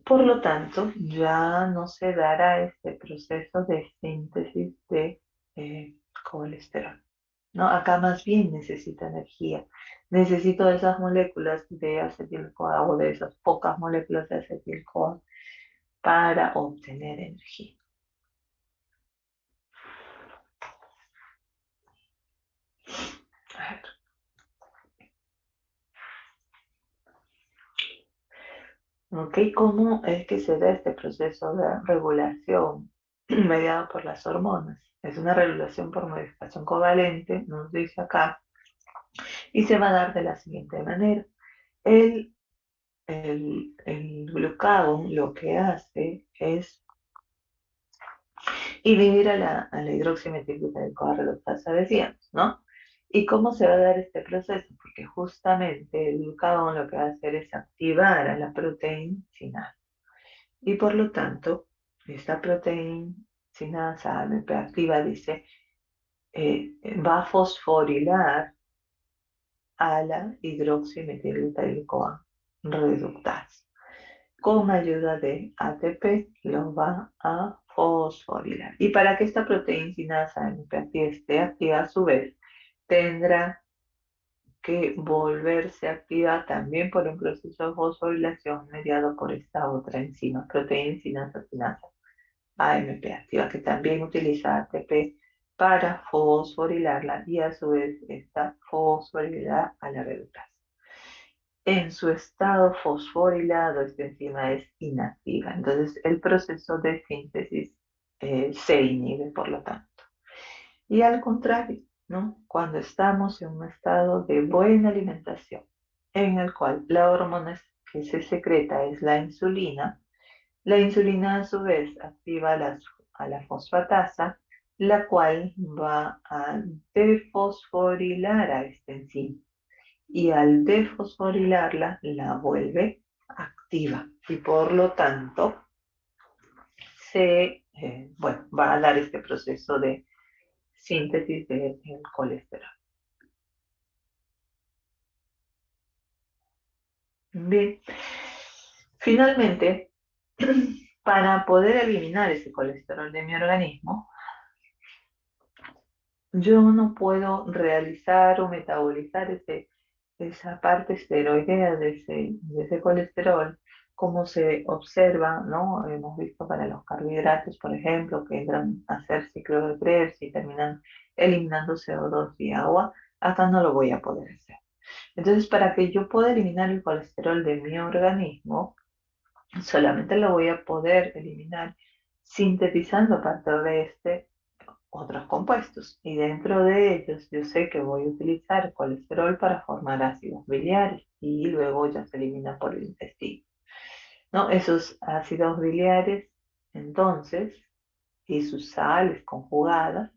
Speaker 1: Por lo tanto, ya no se dará este proceso de síntesis de colesterol, ¿no? Acá más bien necesita energía. Necesito de esas moléculas de acetil-CoA o de esas pocas moléculas de acetil-CoA para obtener energía. A ver. ¿Ok? ¿Cómo es que se da este proceso de regulación mediado por las hormonas? Es una regulación por modificación covalente, nos dice acá, y se va a dar de la siguiente manera. El, el glucagón lo que hace es inhibir a la hidroximetilglutarico reductasa, decíamos, ¿no? ¿Y cómo se va a dar este proceso? Porque justamente el glucagón lo que va a hacer es activar a la proteína sinasa. Y por lo tanto, esta proteína sinasa AMP activa dice, va a fosforilar a la hidroximetilglutaricoa reductasa. Con ayuda de ATP lo va a fosforilar. Y para que esta proteína sinasa AMP esté activa a su vez, tendrá que volverse activa también por un proceso de fosforilación mediado por esta otra enzima, proteína sinasa AMP activa, que también utiliza ATP para fosforilarla y a su vez esta fosforilada a la reductasa. En su estado fosforilado, esta enzima es inactiva, entonces el proceso de síntesis se inhibe, por lo tanto. Y al contrario, ¿no? Cuando estamos en un estado de buena alimentación, en el cual la hormona que se secreta es la insulina a su vez activa a la fosfatasa, la cual va a defosforilar a esta enzima y al defosforilarla la vuelve activa y por lo tanto va a dar este proceso de síntesis del colesterol. Bien, finalmente, para poder eliminar ese colesterol de mi organismo, yo no puedo realizar o metabolizar esa parte esteroidea de ese colesterol, como se observa, ¿no? Hemos visto para los carbohidratos, por ejemplo, que entran a hacer ciclo de Krebs y terminan eliminando CO2 y agua. Acá no lo voy a poder hacer. Entonces, para que yo pueda eliminar el colesterol de mi organismo, solamente lo voy a poder eliminar sintetizando a partir de otros compuestos. Y dentro de ellos yo sé que voy a utilizar colesterol para formar ácidos biliares y luego ya se elimina por el intestino, ¿no? Esos ácidos biliares, entonces, y sus sales conjugadas,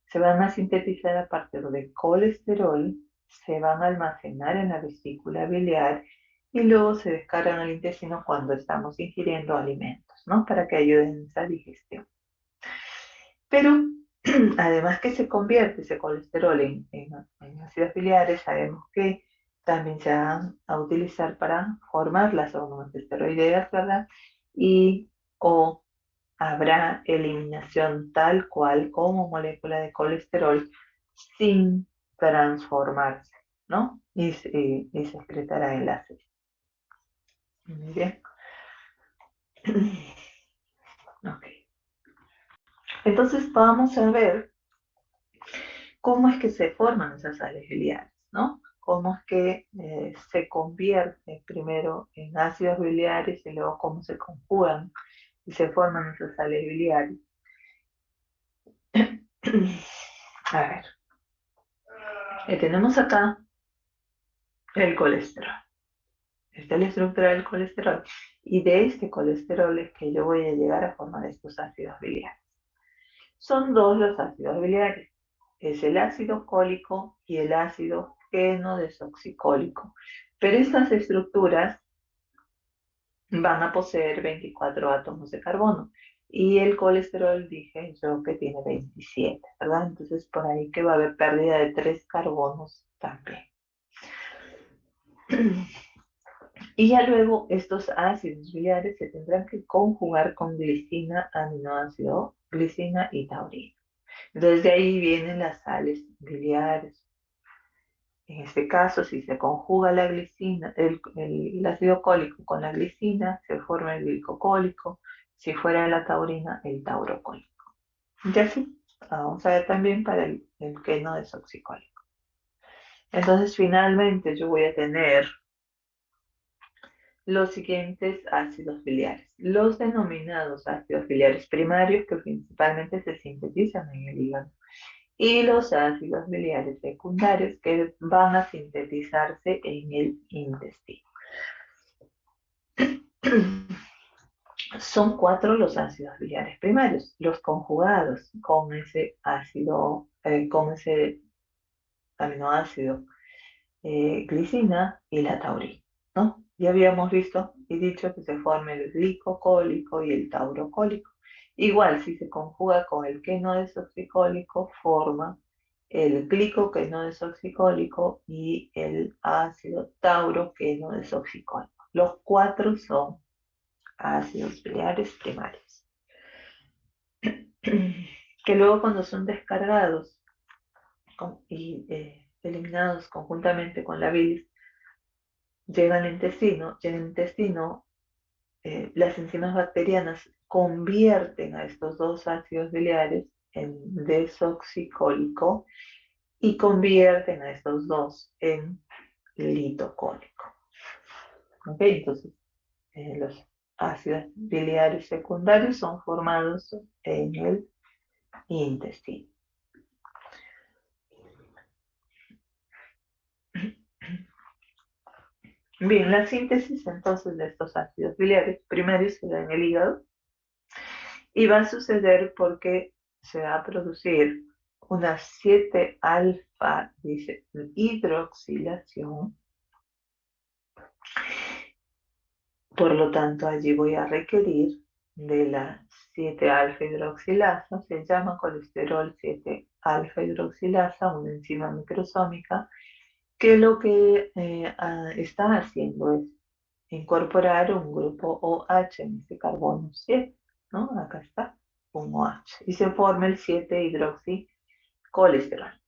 Speaker 1: se van a sintetizar a partir de colesterol, se van a almacenar en la vesícula biliar y luego se descargan al intestino cuando estamos ingiriendo alimentos, ¿no? Para que ayuden en esa digestión. Pero además que se convierte ese colesterol en ácidos biliares, sabemos que también se van a utilizar para formar las hormonas esteroideas, ¿verdad? Y o habrá eliminación tal cual como molécula de colesterol sin transformarse, ¿no? Y se excretará el ácido. Muy bien. Ok. Entonces vamos a ver cómo es que se forman esas sales biliares, ¿no? Cómo es que se convierte primero en ácidos biliares y luego cómo se conjugan y se forman esas sales biliares. A ver, tenemos acá el colesterol. Esta es la estructura del colesterol. Y de este colesterol es que yo voy a llegar a formar estos ácidos biliares. Son dos los ácidos biliares. Es el ácido cólico y el ácido N-desoxicólico. Pero estas estructuras van a poseer 24 átomos de carbono. Y el colesterol dije yo que tiene 27, ¿verdad? Entonces por ahí que va a haber pérdida de 3 carbonos también. Y ya luego estos ácidos biliares se tendrán que conjugar con glicina, aminoácido, glicina y taurina. Entonces de ahí vienen las sales biliares. En este caso, si se conjuga la glicina, el ácido cólico con la glicina, se forma el glicocólico. Si fuera la taurina, el taurocólico. Y así, vamos a ver también para el queno desoxicólico. Entonces, finalmente yo voy a tener los siguientes ácidos biliares. Los denominados ácidos biliares primarios que principalmente se sintetizan en el hígado. Y los ácidos biliares secundarios que van a sintetizarse en el intestino. Son 4 los ácidos biliares primarios, los conjugados con ese ácido, con ese aminoácido glicina y la taurina, ¿no? Ya habíamos visto y dicho que se forma el glicocólico y el taurocólico. Igual, si se conjuga con el queno desoxicólico, forma el glicoqueno desoxicólico y el ácido tauroqueno desoxicólico. Los cuatro son ácidos biliares primarios, que luego cuando son descargados y eliminados conjuntamente con la bilis, llegan al intestino, y en el intestino las enzimas bacterianas convierten a estos dos ácidos biliares en desoxicólico y convierten a estos dos en litocólico. ¿Ok? Entonces, los ácidos biliares secundarios son formados en el intestino. Bien, la síntesis entonces de estos ácidos biliares primarios se da en el hígado y va a suceder porque se va a producir una 7-alfa, dice, hidroxilación. Por lo tanto, allí voy a requerir de la 7-alfa hidroxilasa, se llama colesterol 7-alfa hidroxilasa, una enzima microsómica, que lo que está haciendo es incorporar un grupo OH en este carbono 7, ¿no? Acá está, un OH, y se forma el 7-hidroxicolesterol.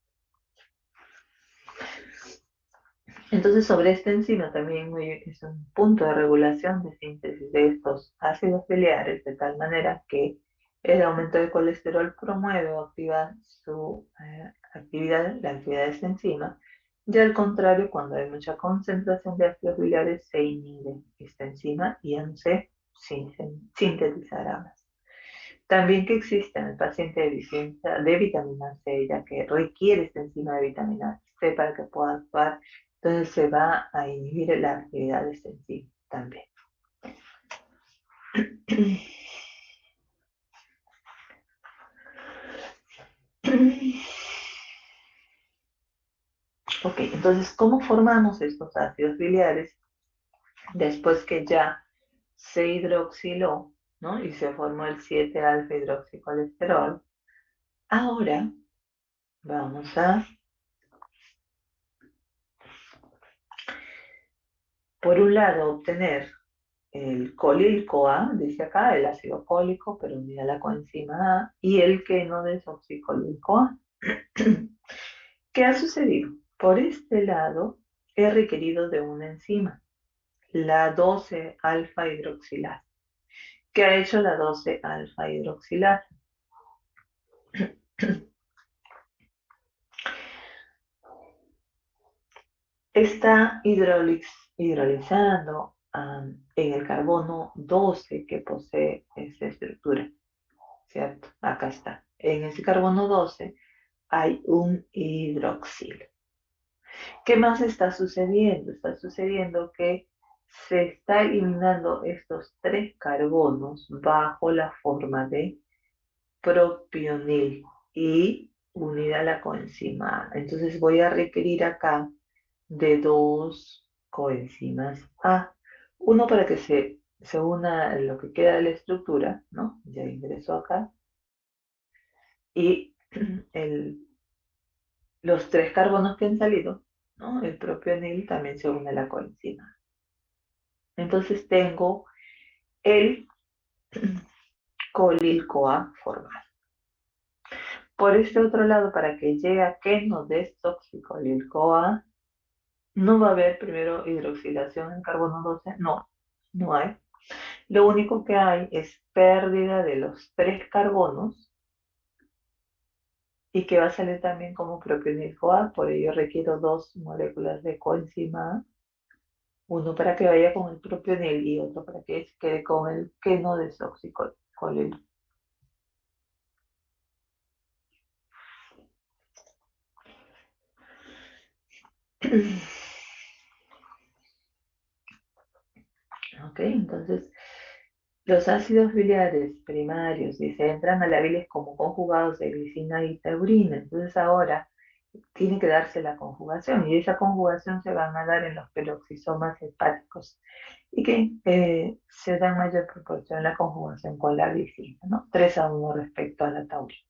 Speaker 1: Entonces, sobre esta enzima también es un punto de regulación de síntesis de estos ácidos biliares, de tal manera que el aumento de colesterol promueve o activa su actividad, la actividad de esta enzima, y al contrario, cuando hay mucha concentración de ácidos biliares, se inhibe esta enzima y ya no se sintetizará más. También que existe en el paciente deficiencia de vitamina C, ya que requiere esta enzima de vitamina C para que pueda actuar, entonces se va a inhibir la actividad de esta enzima también. Ok, entonces, ¿cómo formamos estos ácidos biliares después que ya se hidroxiló, ¿no? Y se formó el 7-alfa hidroxicolesterol? Ahora vamos a, por un lado, obtener el colil-CoA, dice acá, el ácido cólico, pero unida a la coenzima A, y el queno desoxicolil-CoA. ¿Qué ha sucedido? Por este lado, he requerido de una enzima, la 12-alfa hidroxilasa. ¿Qué ha hecho la 12-alfa hidroxilasa? Está hidrolizando en el carbono 12 que posee esta estructura, ¿cierto? Acá está. En ese carbono 12 hay un hidroxilo. ¿Qué más está sucediendo? Está sucediendo que se está eliminando estos tres carbonos bajo la forma de propionil y unida a la coenzima A. Entonces voy a requerir acá de dos coenzimas A. Uno para que se una lo que queda de la estructura, ¿no? Ya ingreso acá. Y el los tres carbonos que han salido, ¿no? El propio anil también se une a la coenzima. Entonces tengo el colil-CoA formado. Por este otro lado, para que llegue a queno desoxicolil-CoA, no va a haber primero hidroxilación en carbono 12, no, no hay. Lo único que hay es pérdida de los tres carbonos y que va a salir también como propionil-CoA, por ello requiero dos moléculas de coenzima A, uno para que vaya con el propio NEL y otro para que se quede con el queno desoxicolil. Ok, entonces los ácidos biliares primarios se entran a la bilis como conjugados de glicina y taurina. Entonces ahora tiene que darse la conjugación y esa conjugación se van a dar en los peroxisomas hepáticos y que se da en mayor proporción la conjugación con la glicina, ¿no? 3-1 respecto a la taurina.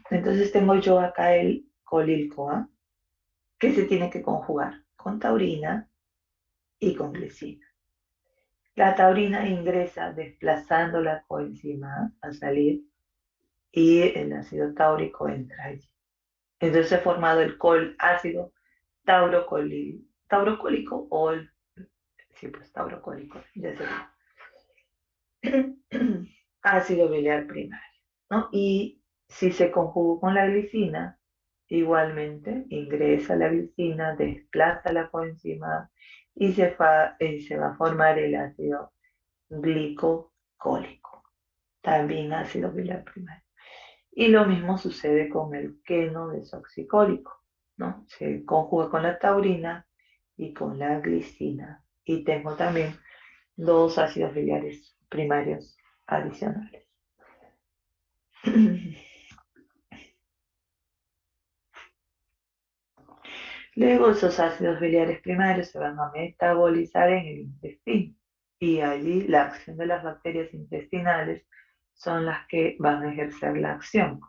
Speaker 1: Entonces tengo yo acá el colil-CoA, que se tiene que conjugar con taurina y con glicina. La taurina ingresa desplazando la coenzima A al salir y el ácido táurico entra allí. Entonces he formado el ácido taurocólico o el, sí, pues taurocólico, ya sería. Ácido biliar primario, ¿no? Y si se conjuga con la glicina, igualmente ingresa la glicina, desplaza la coenzima y se va a formar el ácido glicocólico, también ácido biliar primario. Y lo mismo sucede con el queno desoxicólico, ¿no? Se conjuga con la taurina y con la glicina. Y tengo también dos ácidos biliares primarios adicionales. Luego esos ácidos biliares primarios se van a metabolizar en el intestino y allí la acción de las bacterias intestinales son las que van a ejercer la acción.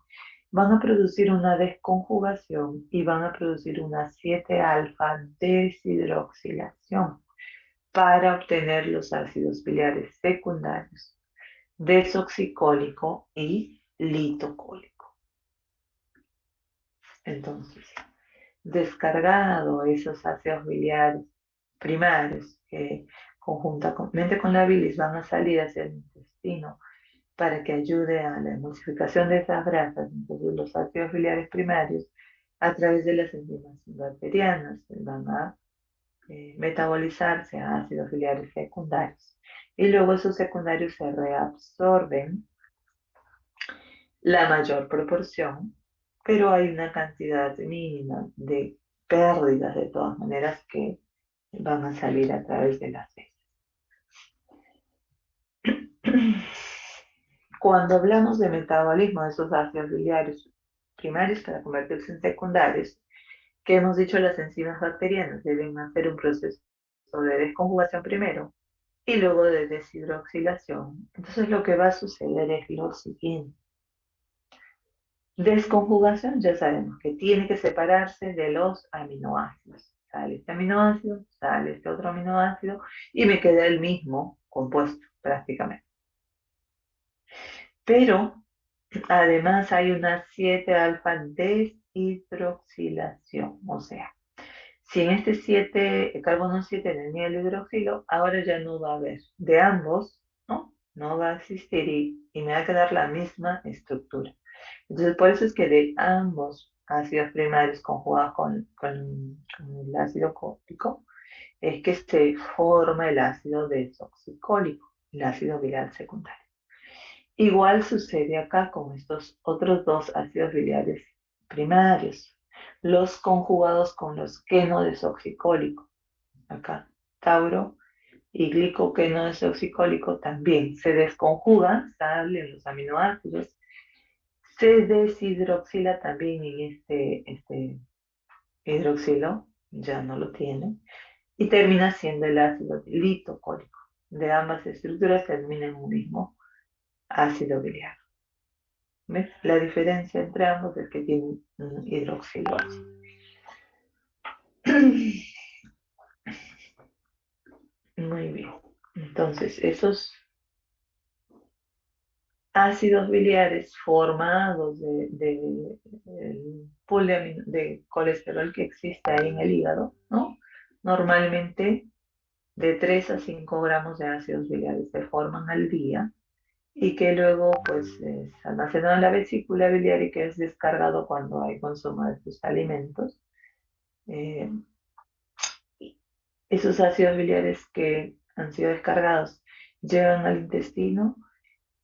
Speaker 1: Van a producir una desconjugación y van a producir una 7-alfa deshidroxilación para obtener los ácidos biliares secundarios, desoxicólico y litocólico. Entonces, descargado esos ácidos biliares primarios que conjuntamente con la bilis van a salir hacia el intestino para que ayude a la emulsificación de esas grasas, entonces los ácidos biliares primarios a través de las enzimas bacterianas van a metabolizarse a ácidos biliares secundarios y luego esos secundarios se reabsorben la mayor proporción, pero hay una cantidad mínima de pérdidas de todas maneras que van a salir a través de las heces. Cuando hablamos de metabolismo de esos ácidos biliares primarios para convertirse en secundarios, que hemos dicho las enzimas bacterianas deben hacer un proceso de desconjugación primero y luego de deshidroxilación. Entonces lo que va a suceder es lo siguiente. Desconjugación, ya sabemos que tiene que separarse de los aminoácidos. Sale este aminoácido, sale este otro aminoácido y me queda el mismo compuesto prácticamente. Pero además hay una 7-alfa deshidroxilación, o sea, si en este 7, carbono 7 tenía el hidroxilo, ahora ya no va a haber de ambos, ¿no? No va a existir y me va a quedar la misma estructura. Entonces, por eso es que de ambos ácidos primarios conjugados con el ácido cólico, es que se forma el ácido desoxicólico, el ácido biliar secundario. Igual sucede acá con estos otros dos ácidos biliares primarios, los conjugados con los quenodesoxicólicos. Acá, tauro y glicoquenodesoxicólico también se desconjugan, salen los aminoácidos, se deshidroxila también en este hidroxilo, ya no lo tiene, y termina siendo el ácido litocólico. De ambas estructuras termina en un mismo ácido biliar. ¿Ves? La diferencia entre ambos es que tienen hidroxilo. Muy bien. Entonces, esos ácidos biliares formados del pool de colesterol que existe ahí en el hígado, ¿no? Normalmente de 3 a 5 gramos de ácidos biliares se forman al día y que luego pues es almacenado en la vesícula biliar y que es descargado cuando hay consumo de sus alimentos. Eh, Esos ácidos biliares que han sido descargados llegan al intestino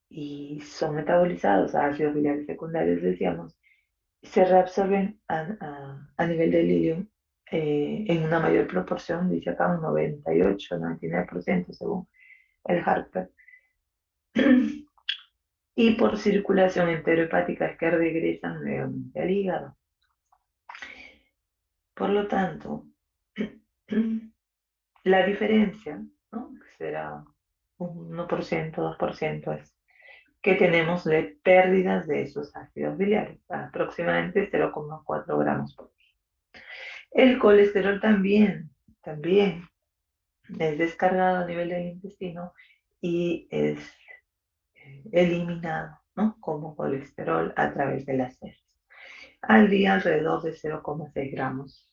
Speaker 1: y son metabolizados a ácidos biliares secundarios, decíamos, se reabsorben a nivel del ileum en una mayor proporción, dice acá un 98-99% según el Harper, y por circulación enterohepática es que regresan nuevamente al hígado. Por lo tanto, la diferencia, ¿no? Que será un 1%, 2%, es que tenemos de pérdidas de esos ácidos biliares, aproximadamente 0,4 gramos por día. El colesterol también es descargado a nivel del intestino y es eliminado, ¿no? Como colesterol a través de las heces. Al día alrededor de 0,6 gramos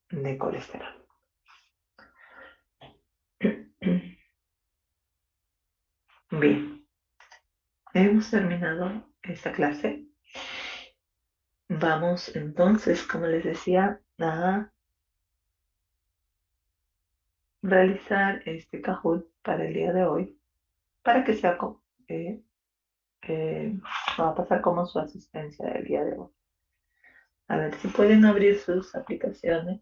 Speaker 1: de colesterol. Bien, hemos terminado esta clase. Vamos entonces, como les decía, a realizar este Kahoot para el día de hoy, para que sea eh, va a pasar como su asistencia del día de hoy. A ver si pueden abrir sus aplicaciones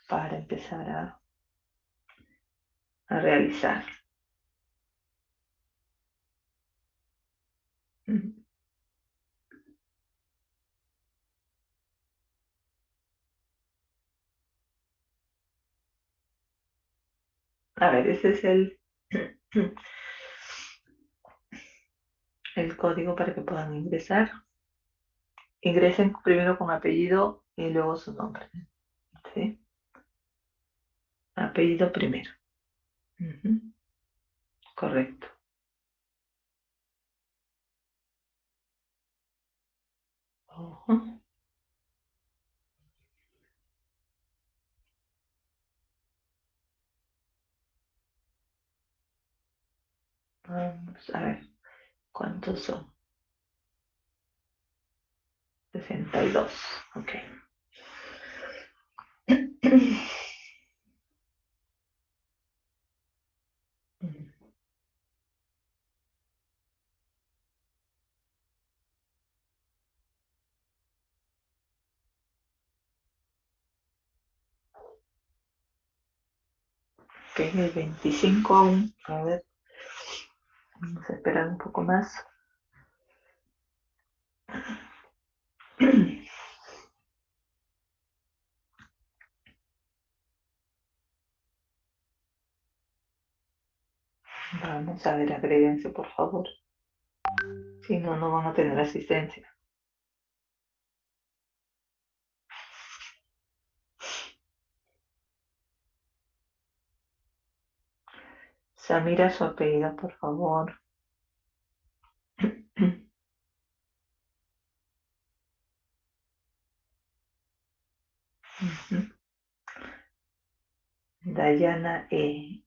Speaker 1: para empezar a realizar. A ver, ese es el código para que puedan ingresar. Ingresen primero con apellido y luego su nombre. ¿Sí? Apellido primero. Ujú, correcto. Ojo. Vamos a ver cuántos son. 62. Ok. Ok, el 25 aún. A ver, vamos a esperar un poco más. Vamos a ver, agréguense por favor. Si no, no van a tener asistencia. Samira, su apellido, por favor. Dayana E.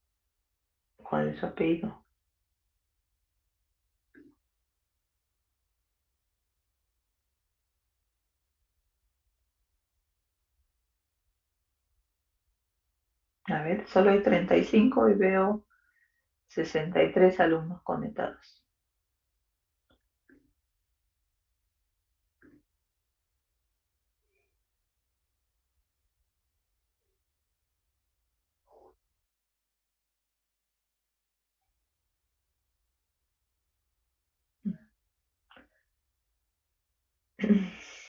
Speaker 1: ¿Cuál es su apellido? A ver, solo hay 35 y veo 63 alumnos conectados.